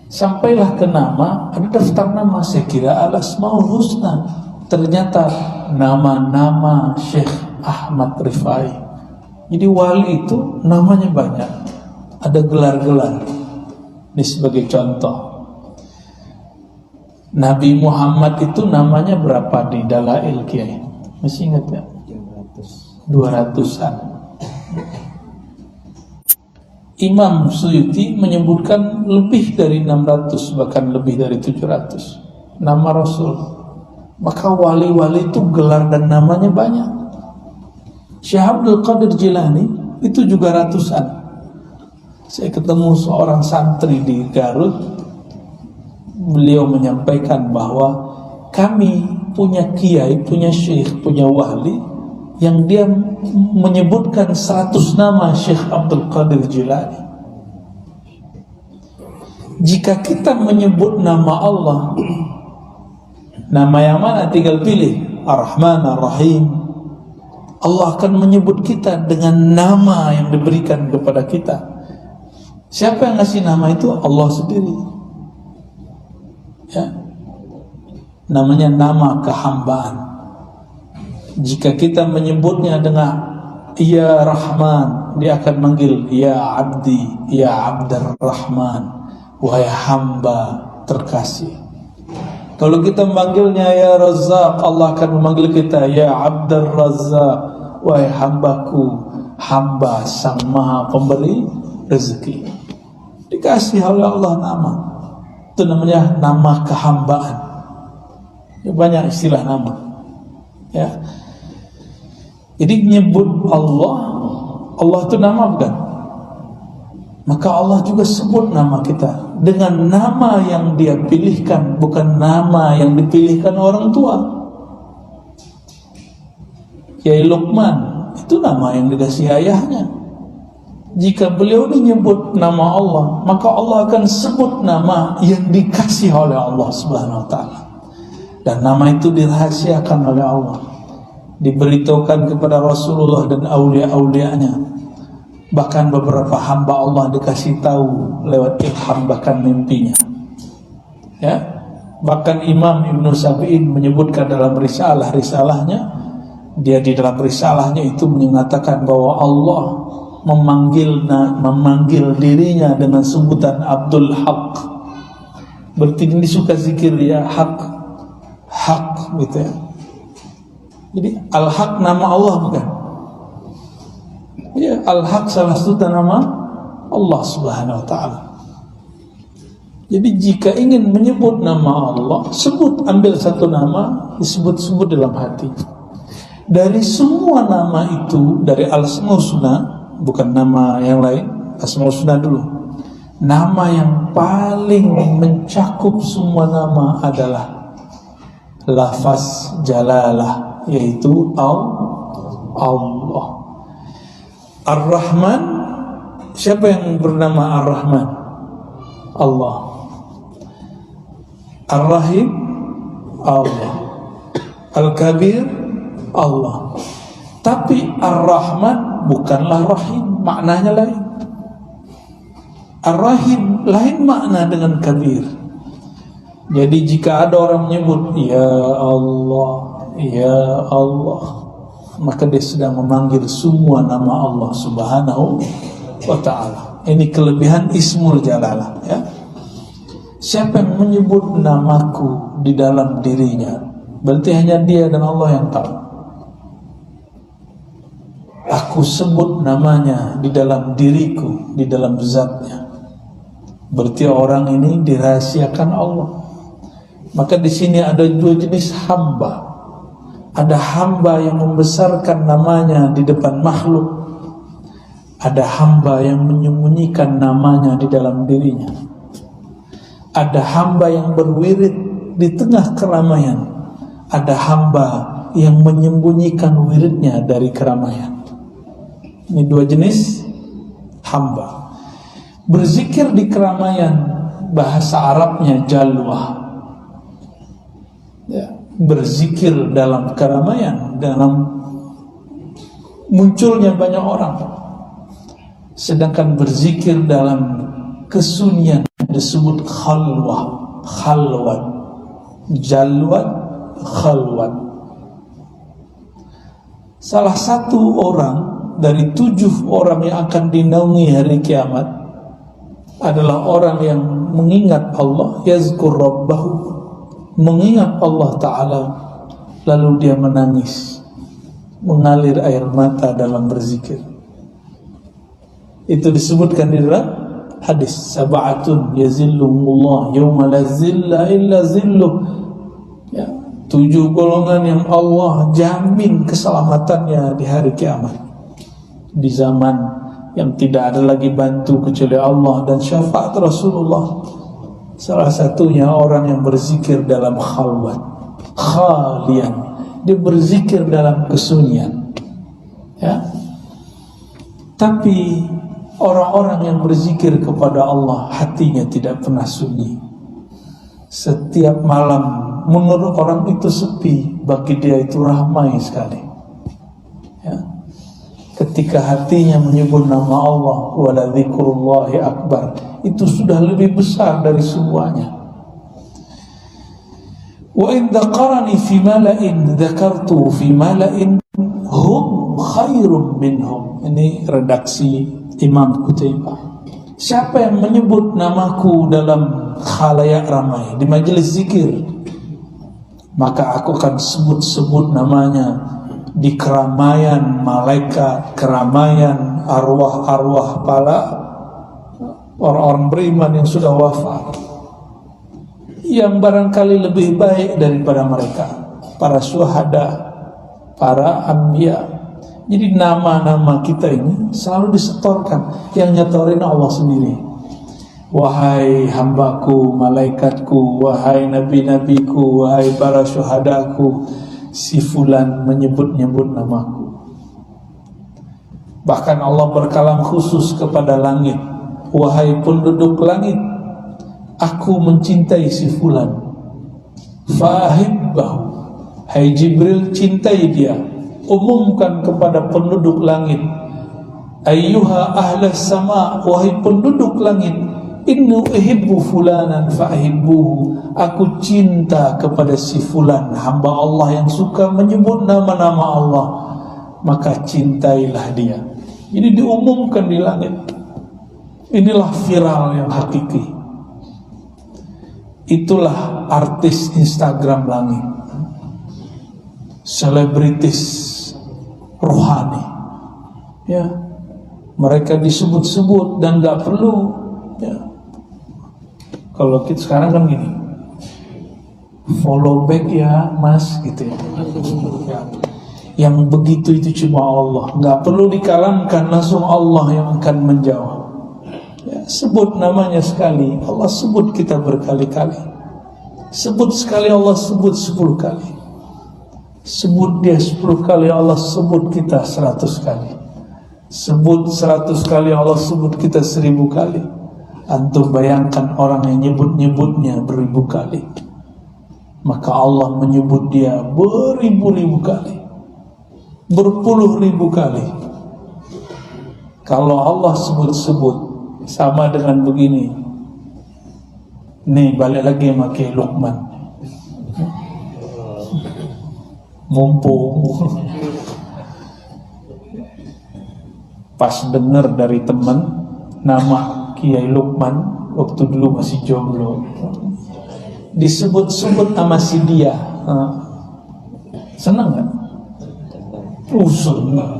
Sampailah ke nama, ada daftar nama, saya kira al-asmaul husna. Ternyata nama-nama Syekh Ahmad Rifai. Jadi wali itu namanya banyak, ada gelar-gelar. Ini sebagai contoh, Nabi Muhammad itu namanya berapa di Dalail Kiai? Masih ingat ya? 200-an. Imam Suyuti menyebutkan lebih dari 600, bahkan lebih dari 700 nama Rasul. Maka wali-wali itu gelar dan namanya banyak. Syekh Abdul Qadir Jilani itu juga ratusan. Saya ketemu seorang santri di Garut. Beliau menyampaikan bahwa kami punya kiai, punya syekh, punya wali yang dia menyebutkan 100 nama Syekh Abdul Qadir Jilani. Jika kita menyebut nama Allah, nama yang mana tinggal pilih, Ar-Rahman, Ar-Rahim, Allah akan menyebut kita dengan nama yang diberikan kepada kita. Siapa yang ngasih nama itu? Allah sendiri. Ya, namanya nama kehambaan. Jika kita menyebutnya dengan Ya Rahman, dia akan manggil Ya Abdi, Ya Abdur Rahman, wahai hamba terkasih. Kalau kita memanggilnya Ya Razzaq, Allah akan memanggil kita Ya Abdur Razzaq, wahai hambaku, hamba sang maha pemberi rezeki. Dikasih oleh Allah nama. Itu namanya nama kehambaan. Ya, banyak istilah nama. Ya. Jadi menyebut Allah, Allah itu nama bukan? Maka Allah juga sebut nama kita dengan nama yang dia pilihkan, bukan nama yang dipilihkan orang tua. Kiai Luqman itu nama yang dikasih ayahnya. Jika beliau menyebut nama Allah, maka Allah akan sebut nama yang dikasih oleh Allah Subhanahu wa ta'ala. Dan nama itu dirahasiakan oleh Allah, diberitahukan kepada Rasulullah dan aulia-aulianya. Bahkan beberapa hamba Allah dikasih tahu lewat ilham, bahkan mimpinya. Ya, bahkan Imam Ibnu Sabi'in menyebutkan dalam risalahnya, dia di dalam risalahnya itu menyatakan bahwa Allah memanggil dirinya dengan sebutan Abdul Haq. Berarti ini suka zikir ya Haq, gitu ya. Jadi Al-Haq nama Allah bukan? Ya, Al-Haq salah satu nama Allah Subhanahu wa ta'ala. Jadi jika ingin menyebut nama Allah, ambil satu nama, disebut-sebut dalam hati. Dari semua nama itu, dari Al-Asmaul Husna, bukan nama yang lain, Asmaul Husna dulu. Nama yang paling mencakup semua nama adalah lafaz jalalah, yaitu Allah. Ar-Rahman, siapa yang bernama Ar-Rahman? Allah. Ar-Rahim, Allah. Al-Kabir, Allah. Tapi Ar-Rahman bukanlah Rahim, maknanya lain. Ar-Rahim lain makna dengan Kabir. Jadi jika ada orang menyebut Ya Allah, Ya Allah, maka dia sedang memanggil semua nama Allah Subhanahu wa ta'ala. Ini kelebihan Ismul Jalalah, ya. Siapa yang menyebut namaku di dalam dirinya, berarti hanya dia dan Allah yang tahu. Aku sebut namanya di dalam diriku, di dalam zatnya, berarti orang ini dirahasiakan Allah. Maka di sini ada dua jenis hamba. Ada hamba yang membesarkan namanya di depan makhluk, ada hamba yang menyembunyikan namanya di dalam dirinya. Ada hamba yang berwirid di tengah keramaian, ada hamba yang menyembunyikan wiridnya dari keramaian. Ini dua jenis hamba. Berzikir di keramaian, bahasa Arabnya jalwah, ya, berzikir dalam keramaian, dalam munculnya banyak orang. Sedangkan berzikir dalam kesunyian disebut khalwat, jalwat, khalwat. Salah satu orang dari 7 orang yang akan dinaungi hari kiamat adalah orang yang mengingat Allah, yazkur rabbahu, mengingat Allah Ta'ala, lalu dia menangis, mengalir air mata dalam berzikir. Itu disebutkan di dalam hadis, sab'atun yazillumullah yawma la zilla illa zilluh, ya, 7 golongan yang Allah jamin keselamatannya di hari kiamat, di zaman yang tidak ada lagi bantu kecuali Allah dan syafaat Rasulullah. Salah satunya orang yang berzikir dalam khalwat, khalian, dia berzikir dalam kesunyian, ya. Tapi orang-orang yang berzikir kepada Allah, hatinya tidak pernah sunyi. Setiap malam menurut orang itu sepi, bagi dia itu ramai sekali, ya. Ketika hatinya menyebut nama Allah, wala dzikrullahi akbar, itu sudah lebih besar dari semuanya. Wa in dzakarani fi mala'in dzakartu fi mala'in hum khairum minhum. Ini redaksi Imam Qutaibah. Siapa yang menyebut namaku dalam khalayak ramai, di majelis zikir, maka aku akan sebut-sebut namanya di keramaian malaikat, keramaian arwah-arwah para orang-orang beriman yang sudah wafat, yang barangkali lebih baik daripada mereka, para syuhada, para anbiya. Jadi nama-nama kita ini selalu disetorkan, yang nyetorin Allah sendiri. Wahai hambaku, malaikatku, wahai nabi-nabiku, wahai para syuhadaku, si fulan menyebut-nyebut namaku. Bahkan Allah berkalam khusus kepada langit, wahai penduduk langit, aku mencintai si fulan, fa'ahibbahu, hai Jibril, cintai dia. Umumkan kepada penduduk langit, ayyuha ahlas sama, wahai penduduk langit, innu uhibbu fulanan fa'ahibbuhu, aku cinta kepada si fulan, hamba Allah yang suka menyebut nama-nama Allah, maka cintailah dia. Jadi diumumkan di langit. Inilah viral yang hakiki. Itulah artis Instagram langit, selebritis rohani, ya, mereka disebut-sebut dan gak perlu, ya, Kalau kita sekarang kan gini, follow back ya mas gitu ya. Yang begitu itu cuma Allah, nggak perlu dikalamkan, langsung Allah yang akan menjawab. Ya, sebut namanya sekali, Allah sebut kita berkali-kali. Sebut sekali Allah sebut 10 kali. Sebut dia 10 kali Allah sebut kita 100 kali. Sebut 100 kali Allah sebut kita 1000 kali. Antum bayangkan orang yang nyebut-nyebutnya beribu kali, maka Allah menyebut dia beribu-ribu kali, berpuluh-ribu kali. Kalau Allah sebut-sebut sama dengan begini. Nih balik lagi pakai Luqman. Mumpung pas dengar dari teman nama Kiai Luqman waktu dulu masih jomblo, disebut-sebut sama si dia, senang nggak? Senang.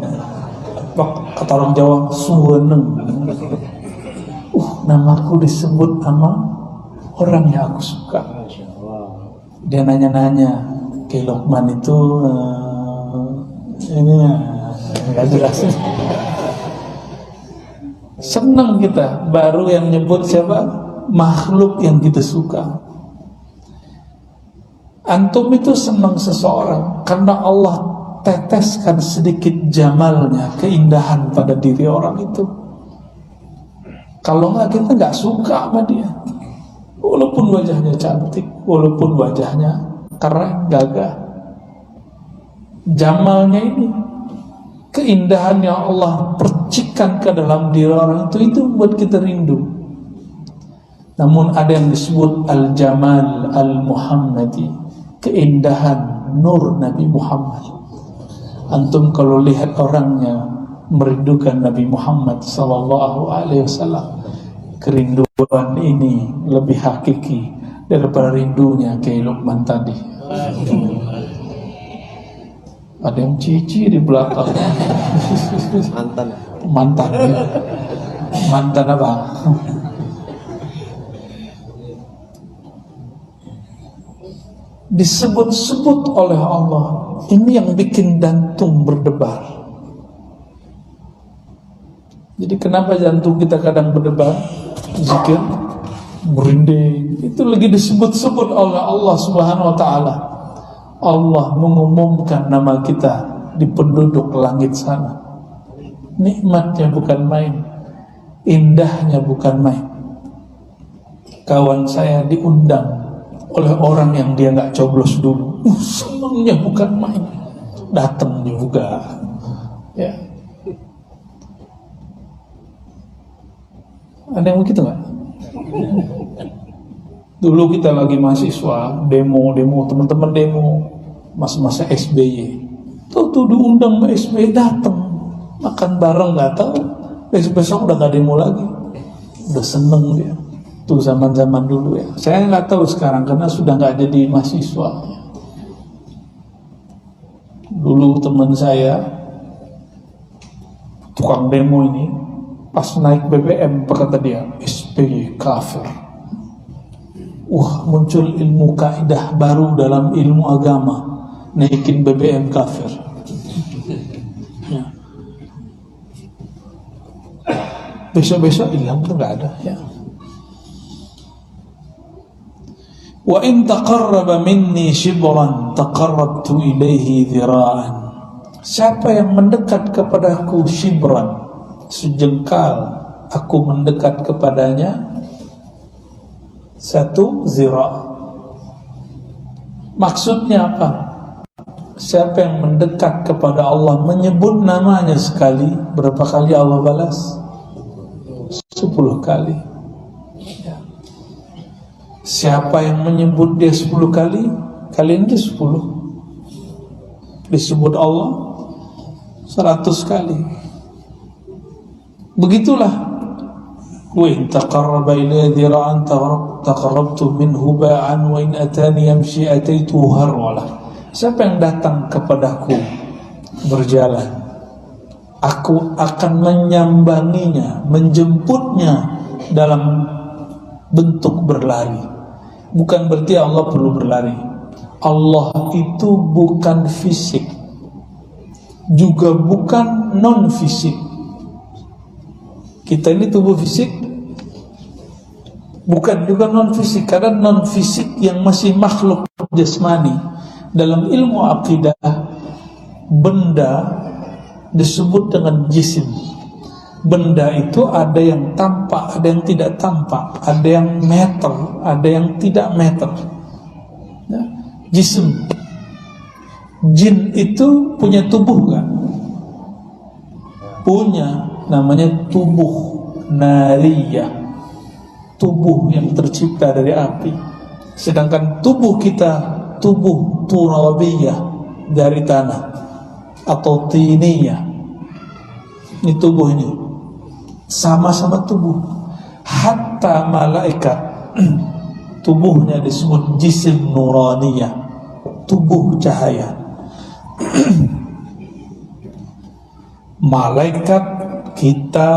Kata orang Jawa, suweneng. Namaku disebut sama orang yang aku suka. Dia nanya-nanya, Kiai Luqman itu ini nggak jelas. Senang kita, baru yang nyebut siapa? Makhluk yang kita suka. Antum itu senang seseorang karena Allah teteskan sedikit jamalnya, keindahan pada diri orang itu. Kalau nggak, kita nggak suka sama dia, walaupun wajahnya cantik, walaupun wajahnya keren, gagah. Jamalnya ini, keindahan yang Allah percikan ke dalam diri orang itu buat kita rindu. Namun ada yang disebut al-jamal al-muhammadi, keindahan nur Nabi Muhammad. Antum kalau lihat orangnya merindukan Nabi Muhammad SAW, kerinduan ini lebih hakiki daripada rindunya Kiai Luqman tadi. Ada yang cici di belakang. Mantan ya. Mantan apa? Disebut-sebut oleh Allah. Ini yang bikin jantung berdebar. Jadi kenapa jantung kita kadang berdebar? Zikir, merinding. Itu lagi disebut-sebut oleh Allah Subhanahu wa ta'ala. Allah mengumumkan nama kita di penduduk langit sana. Nikmatnya bukan main, indahnya bukan main. Kawan saya diundang oleh orang yang dia nggak coblos dulu, senangnya bukan main, datang juga. Ya, ada yang begitu nggak? Dulu kita lagi mahasiswa, demo teman-teman demo, masa-masa SBY. Tuh diundang sama SBY, datang makan bareng, nggak tahu besok udah nggak demo lagi, udah seneng dia. Tuh zaman-zaman dulu ya. Saya nggak tahu sekarang karena sudah nggak jadi mahasiswa. Dulu teman saya tukang demo ini, pas naik BBM kata dia, SBY kafir. Muncul ilmu kaidah baru dalam ilmu agama, naikin BBM kafir. Ya. Besok-besok hilang tuh nggak ada. Ya. Wa in taqarraba minni shibran taqarrabtu ilaihi dhira'an. Siapa yang mendekat kepadaku shibran, sejengkal, aku mendekat kepadanya 1 zira'. Maksudnya apa? Siapa yang mendekat kepada Allah, menyebut namanya sekali, berapa kali Allah balas? 10 kali. Ya. Siapa yang menyebut dia 10 kali, kalian dia 10. Disebut Allah 100 kali. Begitulah. Wa in taqarraba ilayya dhira'an taqarrabtu minhu ba'an wa in atani yamshi ataituhu harwala. Siapa yang datang kepadaku berjalan, aku akan menyambanginya, menjemputnya dalam bentuk berlari. Bukan berarti Allah perlu berlari. Allah itu bukan fisik, juga bukan non fisik. Kita ini tubuh fisik, bukan juga non fisik. Karena non fisik yang masih makhluk jasmani, dalam ilmu akidah benda disebut dengan jisim. Benda itu ada yang tampak, ada yang tidak tampak, ada yang meter, ada yang tidak meter. Ya. Jisim. Jin itu punya tubuh kan? Punya, namanya tubuh nariyah, tubuh yang tercipta dari api. Sedangkan tubuh kita, tubuh turabiyah, dari tanah atau tiniyah. Ini tubuh ini sama-sama tubuh. Hatta malaikat tubuhnya disebut jisim nuraniyah, tubuh cahaya. Malaikat, kita,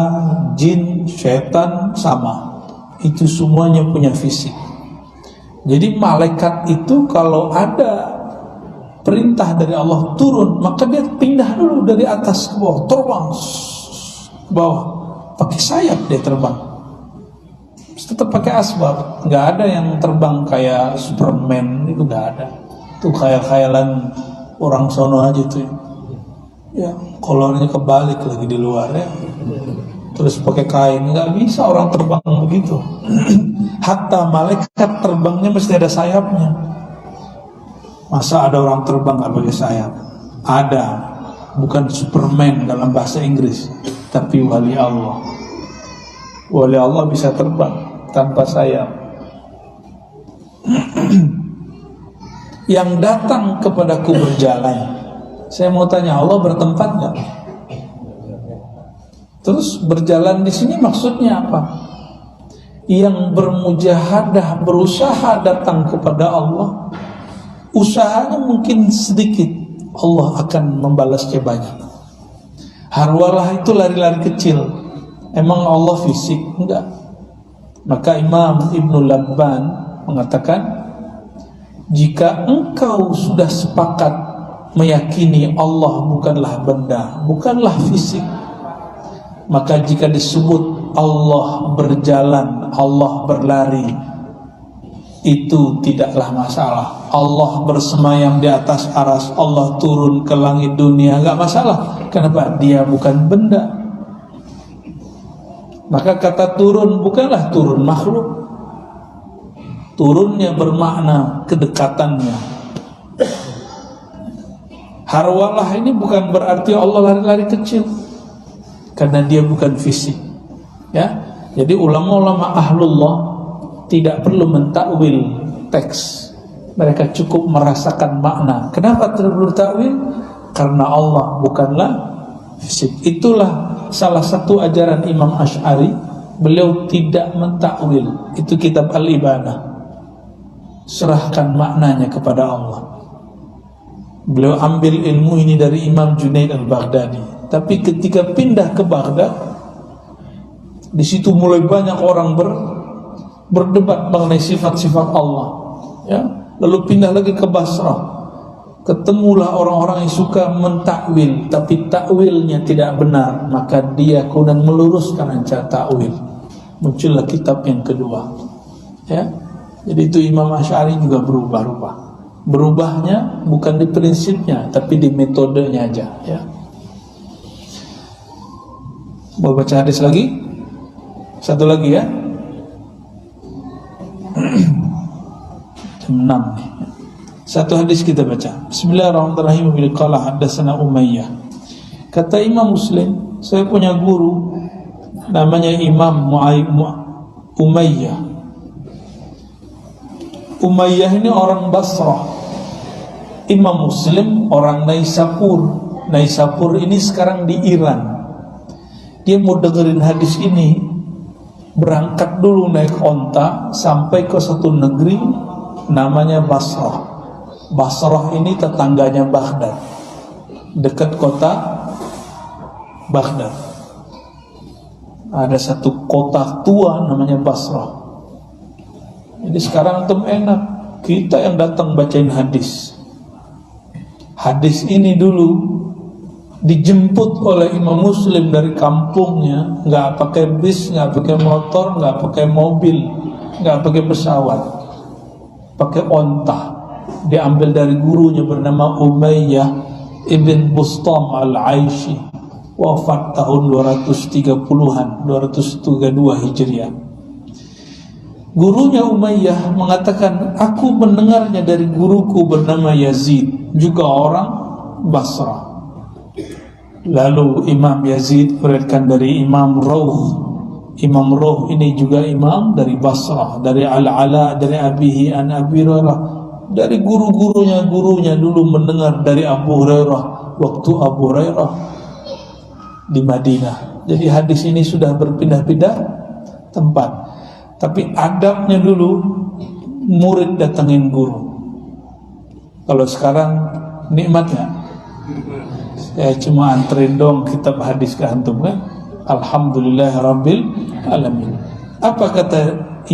jin, setan sama. Itu semuanya punya fisik. Jadi malaikat itu kalau ada perintah dari Allah turun, maka dia pindah dulu dari atas ke bawah, terbang ke bawah, pakai sayap dia terbang. Tetap pakai asbab, nggak ada yang terbang kayak Superman, itu nggak ada. Itu khayal-khayalan orang sono aja tuh. Ya, kolornya kebalik lagi di luar ya. Terus pakai kain, nggak bisa orang terbang begitu. Hatta malaikat terbangnya mesti ada sayapnya. Masa ada orang terbang nggak pakai sayap? Ada, bukan Superman dalam bahasa Inggris, tapi wali Allah. Wali Allah bisa terbang tanpa sayap. Yang datang kepadaku berjalan. Saya mau tanya, Allah bertempat nggak? Terus berjalan di sini maksudnya apa? Yang bermujahadah, berusaha datang kepada Allah, usahanya mungkin sedikit, Allah akan membalasnya banyak. Harwalah itu lari-lari kecil. Emang Allah fisik? Enggak. Maka Imam Ibnu Labban mengatakan, jika engkau sudah sepakat meyakini Allah bukanlah benda, bukanlah fisik, maka jika disebut Allah berjalan, Allah berlari, itu tidaklah masalah. Allah bersemayam di atas aras, Allah turun ke langit dunia, enggak masalah. Kenapa? Dia bukan benda. Maka kata turun bukanlah turun makhluk. Turunnya bermakna kedekatannya. Harwalah ini bukan berarti Allah lari-lari kecil, karena dia bukan fisik. Ya, jadi ulama-ulama ahlullah tidak perlu mentakwil teks. Mereka cukup merasakan makna. Kenapa tidak perlu takwil? Karena Allah bukanlah fisik. Itulah salah satu ajaran Imam Asy'ari. Beliau tidak mentakwil. Itu kitab Al-Ibanah. Serahkan maknanya kepada Allah. Beliau ambil ilmu ini dari Imam Junaid al-Baghdadi. Tapi ketika pindah ke Baghdad, di situ mulai banyak orang berdebat mengenai sifat-sifat Allah. Ya, lalu pindah lagi ke Basrah. Ketemulah orang-orang yang suka mentakwil, tapi takwilnya tidak benar. Maka dia kemudian meluruskan ancam takwil. Muncullah kitab yang kedua. Ya, jadi itu Imam Asy'ari juga berubah-ubah. Berubahnya bukan di prinsipnya, tapi di metodenya aja. Ya. Mau baca hadis lagi? Satu lagi ya. Jam 6 nih. Satu hadis kita baca. Bismillahirrahmanirrahim. Qala haddatsana Umayyah. Kata Imam Muslim, saya punya guru namanya Imam Umayyah. Umayyah ini orang Basrah. Imam Muslim orang Naisapur. Naisapur ini sekarang di Iran. Dia mau dengerin hadis ini, berangkat dulu naik onta sampai ke satu negeri namanya Basrah. Basrah ini tetangganya Baghdad, dekat kota Baghdad. Ada satu kota tua namanya Basrah. Jadi sekarang antum enak, kita yang datang bacain hadis. Hadis ini dulu dijemput oleh Imam Muslim dari kampungnya, nggak pakai bis, nggak pakai motor, nggak pakai mobil, nggak pakai pesawat, pakai onta. Diambil dari gurunya bernama Umayyah ibn Bustam al-Aishi, wafat tahun 230-an, 232 Hijriah. Gurunya Umayyah mengatakan, aku mendengarnya dari guruku bernama Yazid, juga orang Basrah. Lalu Imam Yazid meriwayatkan dari Imam Rawh. Imam Rawh ini juga imam dari Basrah, dari Al-Ala, dari abihi an Abi Hurairah, dari gurunya dulu mendengar dari Abu Hurairah waktu Abu Hurairah di Madinah. Jadi hadis ini sudah berpindah-pindah tempat. Tapi adabnya dulu murid datangin guru. Kalau sekarang nikmatnya saya cuma anterin dong kitab hadis ke antum kan. Alhamdulillah Rabbil Alamin. Apa kata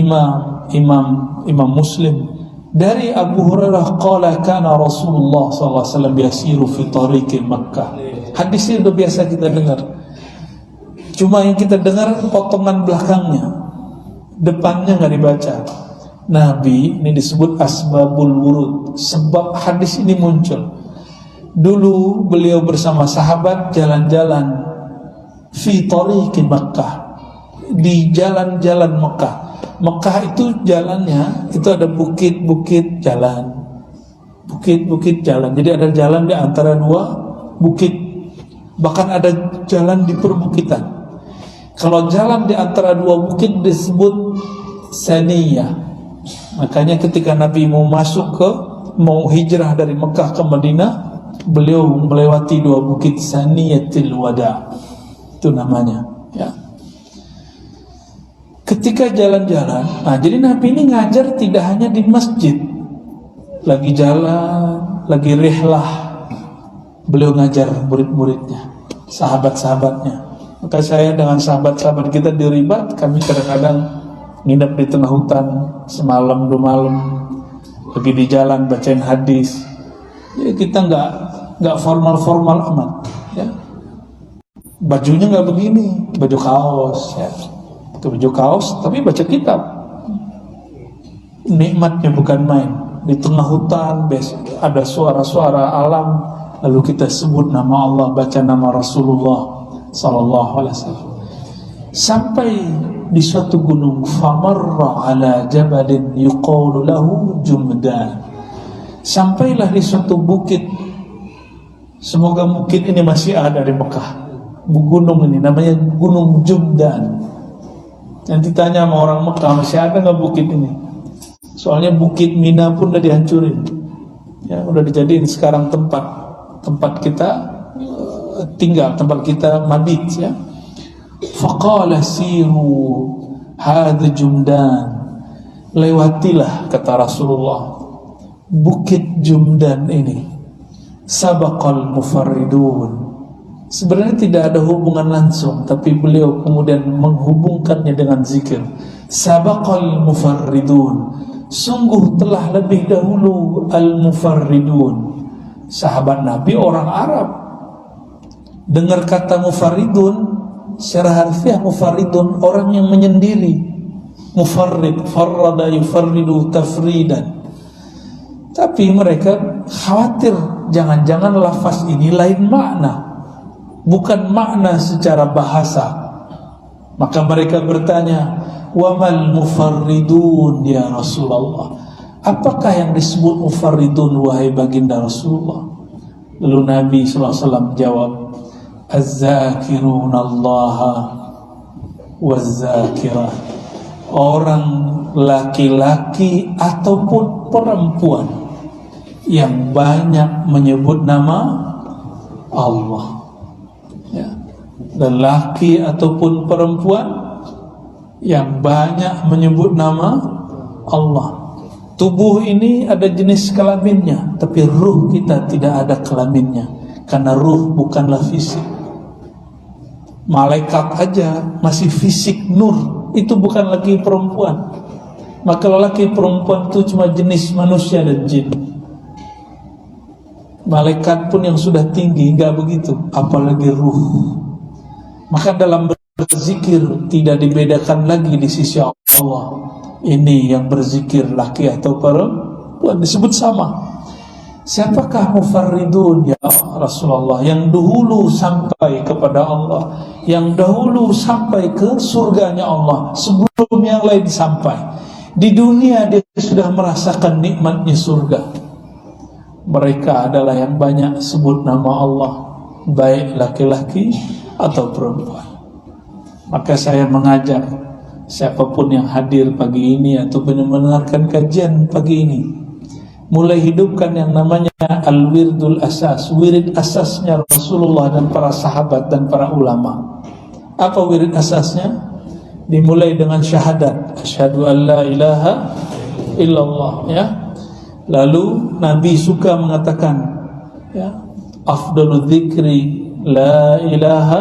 Imam Muslim dari Abu Hurairah, qala kana Rasulullah sallallahu alaihi wasallam yasiru fi tariqi Makkah. Hadis ini udah biasa kita dengar. Cuma yang kita dengar potongan belakangnya, depannya nggak dibaca. Nabi ini disebut asbabul wurud, sebab hadis ini muncul. Dulu beliau bersama sahabat jalan-jalan fi tariqi Makkah, di jalan-jalan Mekah. Mekah itu jalannya itu ada bukit-bukit jalan. Bukit-bukit jalan. Jadi ada jalan di antara dua bukit. Bahkan ada jalan di perbukitan. Kalau jalan di antara dua bukit disebut saniyah. Makanya ketika Nabi mau hijrah dari Mekah ke Madinah, beliau melewati dua bukit Saniyatil Wada, itu namanya ya. Ketika jalan-jalan, nah jadi Nabi ini ngajar tidak hanya di masjid, lagi jalan, lagi rihlah, beliau ngajar murid-muridnya, sahabat-sahabatnya. Maka saya dengan sahabat-sahabat kita di Ribat, kami kadang-kadang nginep di tengah hutan semalam 2 malam, lagi di jalan bacain hadis. Jadi kita nggak formal amat, ya. Bajunya nggak begini, baju kaos, ya. Itu baju kaos, tapi baca kitab. Nikmatnya bukan main. Di tengah hutan, ada suara-suara alam, lalu kita sebut nama Allah, baca nama Rasulullah Sallallahu Alaihi Wasallam. Sampai di suatu gunung, famarra ala jabalin yuqalu lahu Jumdan. Sampailah di suatu bukit. Semoga bukit ini masih ada di Mekah. Gunung ini namanya Gunung Jumdan. Nanti tanya sama orang Mekah, masih ada nggak bukit ini? Soalnya bukit Mina pun udah dihancurin, ya udah dijadiin sekarang tempat kita tinggal, tempat kita mabit, ya. Faqala siru hadha Jumdan, lewatilah kata Rasulullah bukit Jumdan ini. Sabaqal mufarridun. Sebenarnya tidak ada hubungan langsung, tapi beliau kemudian menghubungkannya dengan zikir. Sabaqal mufarridun, sungguh telah lebih dahulu al-mufarridun. Sahabat Nabi orang Arab. Dengar kata mufarridun, secara harfiah mufarridun orang yang menyendiri. Mufarrid, farrada yufarridu tafridan. Tapi mereka khawatir jangan-jangan lafaz ini lain makna, bukan makna secara bahasa. Maka mereka bertanya, wamal mufarridun ya Rasulullah, apakah yang disebut mufarridun wahai baginda Rasulullah? Lalu Nabi SAW jawab, az-zakirun Allah waz-zakirat, orang laki-laki ataupun perempuan yang banyak menyebut nama Allah, ya. Lelaki ataupun perempuan yang banyak menyebut nama Allah. Tubuh ini ada jenis kelaminnya, tapi ruh kita tidak ada kelaminnya, karena ruh bukanlah fisik. Malaikat aja masih fisik nur, itu bukan lagi perempuan. Maka lelaki perempuan itu cuma jenis manusia dan jin. Malaikat pun yang sudah tinggi enggak begitu, apalagi ruh. Maka dalam berzikir tidak dibedakan lagi di sisi Allah. Ini yang berzikir laki atau perempuan disebut sama. Siapakah mufarridun ya Rasulullah, yang dahulu sampai kepada Allah, yang dahulu sampai ke surganya Allah sebelum yang lain sampai. Di dunia dia sudah merasakan nikmatnya surga. Mereka adalah yang banyak sebut nama Allah, baik laki-laki atau perempuan. Maka saya mengajak siapapun yang hadir pagi ini atau mendengarkan kajian pagi ini, mulai hidupkan yang namanya al-wirdul asas, wirid asasnya Rasulullah dan para sahabat dan para ulama. Apa wirid asasnya? Dimulai dengan syahadat, asyhadu an la ilaha illallah, ya. Lalu Nabi suka mengatakan, ya, afdalu dzikri la ilaha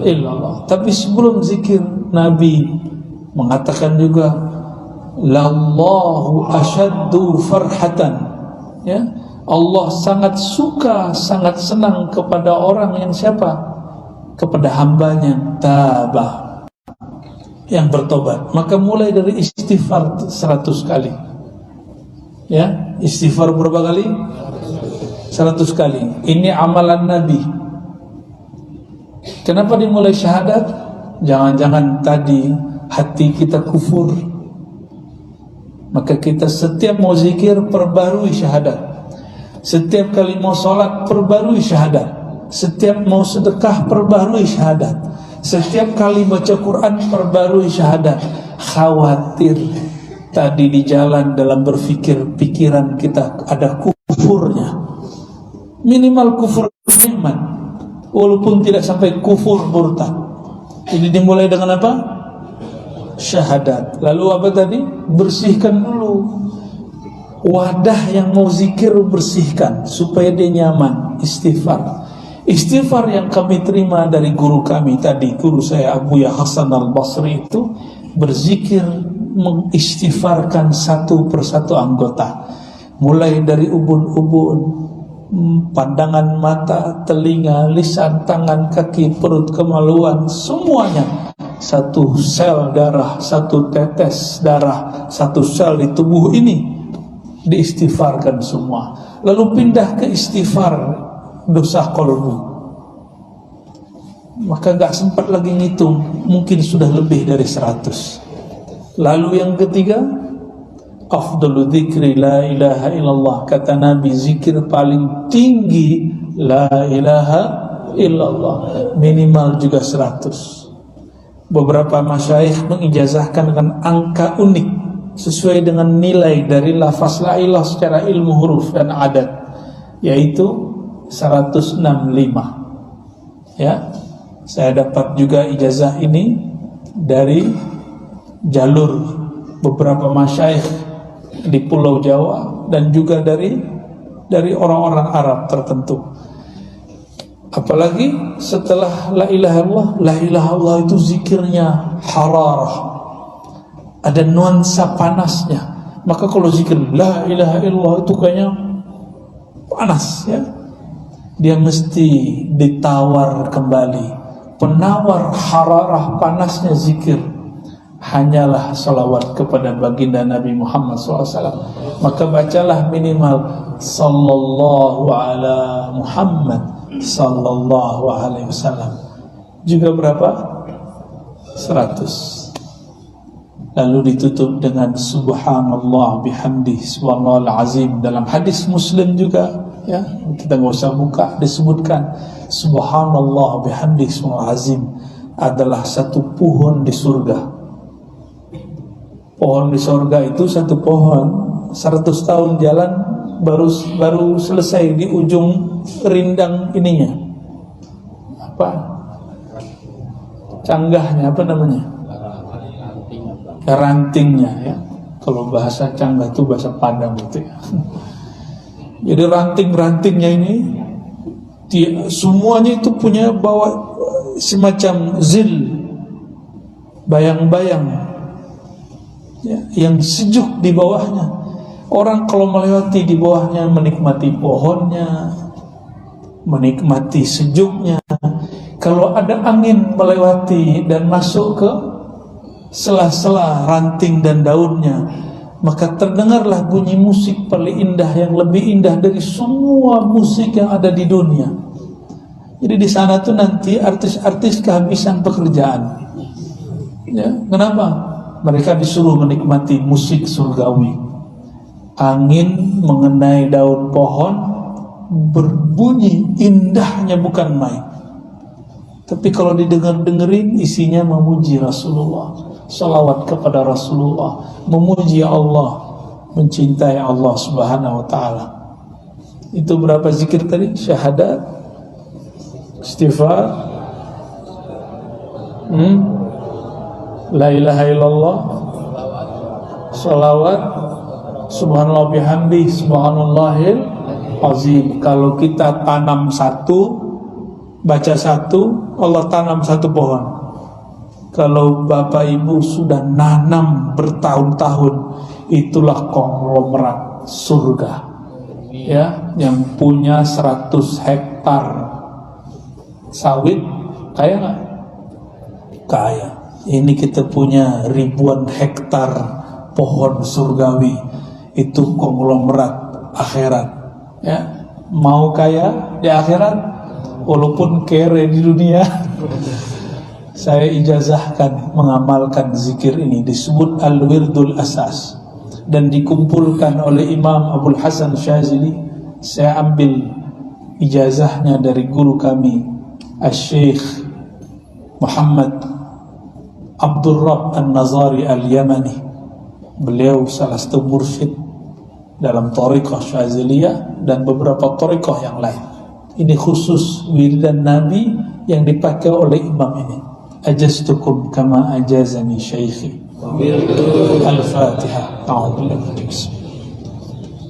illallah. Tapi sebelum zikir Nabi mengatakan juga lallahu asyaddu farhatan, ya. Allah sangat suka, sangat senang kepada orang yang siapa? Kepada hambanya tabah, yang bertobat. Maka mulai dari istighfar 100 kali. Ya, istighfar berapa kali? 100 kali. Ini amalan Nabi. Kenapa dimulai syahadat? Jangan-jangan tadi hati kita kufur. Maka kita setiap mau zikir perbarui syahadat. Setiap kali mau sholat perbarui syahadat. Setiap mau sedekah perbarui syahadat. Setiap kali baca Quran perbarui syahadat. Khawatir tadi di jalan dalam berpikir pikiran kita ada kufurnya. Minimal kufur nikmat, walaupun tidak sampai kufur murtad. Ini dimulai dengan apa? Syahadat. Lalu apa tadi? Bersihkan dulu wadah yang mau zikir, bersihkan supaya dia nyaman. Istighfar. Istighfar yang kami terima dari guru kami tadi, guru saya Abu Hasan Al-Basri itu berzikir mengistighfarkan satu persatu anggota, mulai dari ubun-ubun, pandangan mata, telinga, lisan, tangan, kaki, perut, kemaluan, semuanya. Satu sel darah, satu tetes darah, satu sel di tubuh ini diistighfarkan semua. Lalu pindah ke istighfar dosa kolbu. Maka gak sempat lagi ngitung, mungkin sudah lebih dari 100. Lalu yang ketiga, afdalu dzikri la ilaha illallah. Kata Nabi, zikir paling tinggi la ilaha illallah, minimal juga 100. Beberapa masyayikh mengijazahkan dengan angka unik sesuai dengan nilai dari lafaz la ilah secara ilmu huruf dan adat, yaitu 165. Ya, saya dapat juga ijazah ini dari jalur beberapa masyayikh di Pulau Jawa dan juga dari orang-orang Arab tertentu. Apalagi setelah la ilaha illallah, la ilaha illallah itu zikirnya hararah, ada nuansa panasnya. Maka kalau zikir la ilaha illallah itu kayaknya panas, ya. Dia mesti ditawar kembali. Penawar hararah panasnya zikir hanyalah salawat kepada baginda Nabi Muhammad SAW. Maka bacalah minimal sallallahu ala Muhammad sallallahu alaihi wasallam. Juga berapa? 100. Lalu ditutup dengan subhanallah bihamdi subhanallahal azim. Dalam hadis Muslim juga, ya, kita nggak usah buka, disebutkan subhanallah bihamdi subhanallahal azim adalah satu pohon di surga. Pohon di surga itu satu pohon 100 tahun jalan baru selesai di ujung rindang ininya. Apa? Canggahnya apa namanya? Rantingnya, ya. Kalau bahasa canggah itu bahasa Padang gitu, ya. Jadi ranting-rantingnya ini semuanya itu punya bawa semacam zil, bayang-bayang ya, yang sejuk di bawahnya. Orang kalau melewati di bawahnya menikmati pohonnya, menikmati sejuknya. Kalau ada angin melewati dan masuk ke sela-sela ranting dan daunnya, maka terdengarlah bunyi musik paling indah, yang lebih indah dari semua musik yang ada di dunia. Jadi di sana tuh nanti artis-artis kehabisan pekerjaan. Ya, kenapa? Mereka disuruh menikmati musik surgawi. Angin mengenai daun pohon berbunyi indahnya bukan main. Tapi kalau didengar-dengerin isinya memuji Rasulullah, salawat kepada Rasulullah, memuji Allah, mencintai Allah Subhanahu wa taala. Itu berapa zikir tadi? Syahadat, istighfar, la ilaha illallah, salawat, subhanallah bihamdi, subhanallahil azim. Kalau kita tanam satu, baca satu, Allah tanam satu pohon. Kalau bapak ibu sudah nanam bertahun-tahun, itulah konglomerat surga. Ya, yang punya 100 hektar sawit, kaya nggak? Kaya. Ini kita punya ribuan hektar pohon surgawi, itu konglomerat akhirat. Ya, mau kaya di akhirat, walaupun kere di dunia. Saya ijazahkan mengamalkan zikir ini, disebut Al-Wirdul Asas, dan dikumpulkan oleh Imam Abdul Hasan Syazili. Saya ambil ijazahnya dari guru kami Al-Syekh Muhammad Abdul Rabb An-Nazari Al-Yamani. Beliau salah satu mursyid dalam thariqah Syaziliyah dan beberapa thariqah yang lain. Ini khusus wiridan Nabi yang dipakai oleh imam ini. Ajaztukum kama ajazani syaikhi. Al-Fatihah. A'udzu billahi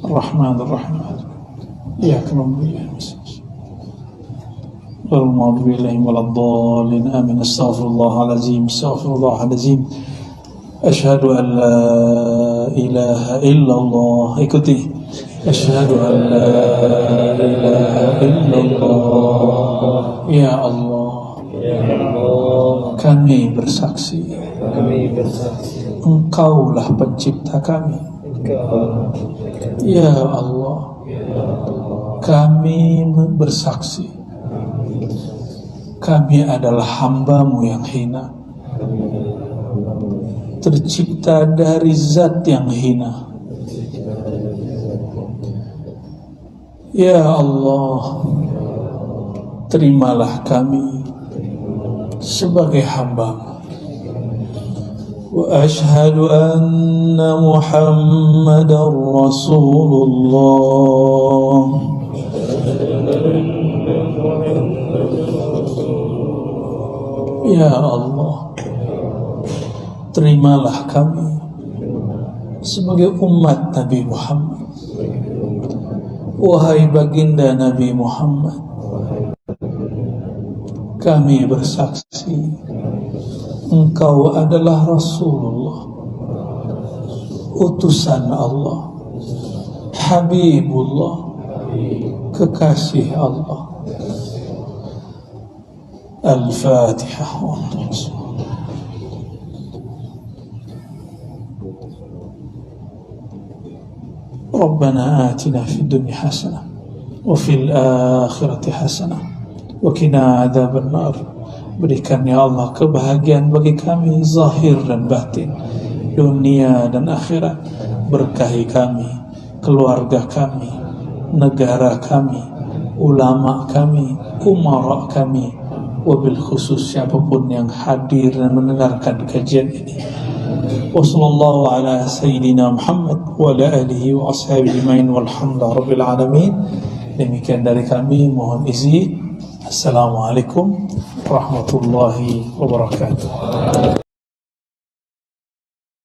Ar-Rahmanir Rahim. Iyyaka na'budu wa iyyaka nasta'in. Ghairil maghdubi 'alaihim waladdallin. Amin. Astaghfirullahal azim. Astaghfirullahal azim. Asyhadu an la ilaha illallah. Ikuti. Asyhadu an la ilaha illallah. Ya Allah, kami bersaksi, Engkaulah pencipta kami. Ya Allah, kami bersaksi, kami adalah hamba-Mu yang hina, tercipta dari zat yang hina. Ya Allah, terimalah kami sebagai hamba-Mu. Wa ashhadu anna Muhammadar Rasulullah. Ya Allah, terimalah kami sebagai umat Nabi Muhammad. Wahai baginda Nabi Muhammad, kami bersaksi Engkau adalah Rasulullah, utusan Allah, Habibullah, kekasih Allah. Al-Fatihah. Rabbana atina fid dunya hasanah wa fil akhirati hasanah wa qina adzaban nar. Berikan ya Allah kebahagiaan bagi kami zahir dan batin, dunia dan akhirat. Berkahi kami, keluarga kami, negara kami, ulama kami, umara kami, wabil khusus siapapun yang hadir dan mendengarkan kajian ini. Wassallallahu ala sayyidina Muhammad wa ala alihi wa ashabihi ajmain walhamdulillahi rabbil alamin. Demikian dari kami, mohon izin. Assalamualaikum warahmatullahi wabarakatuh.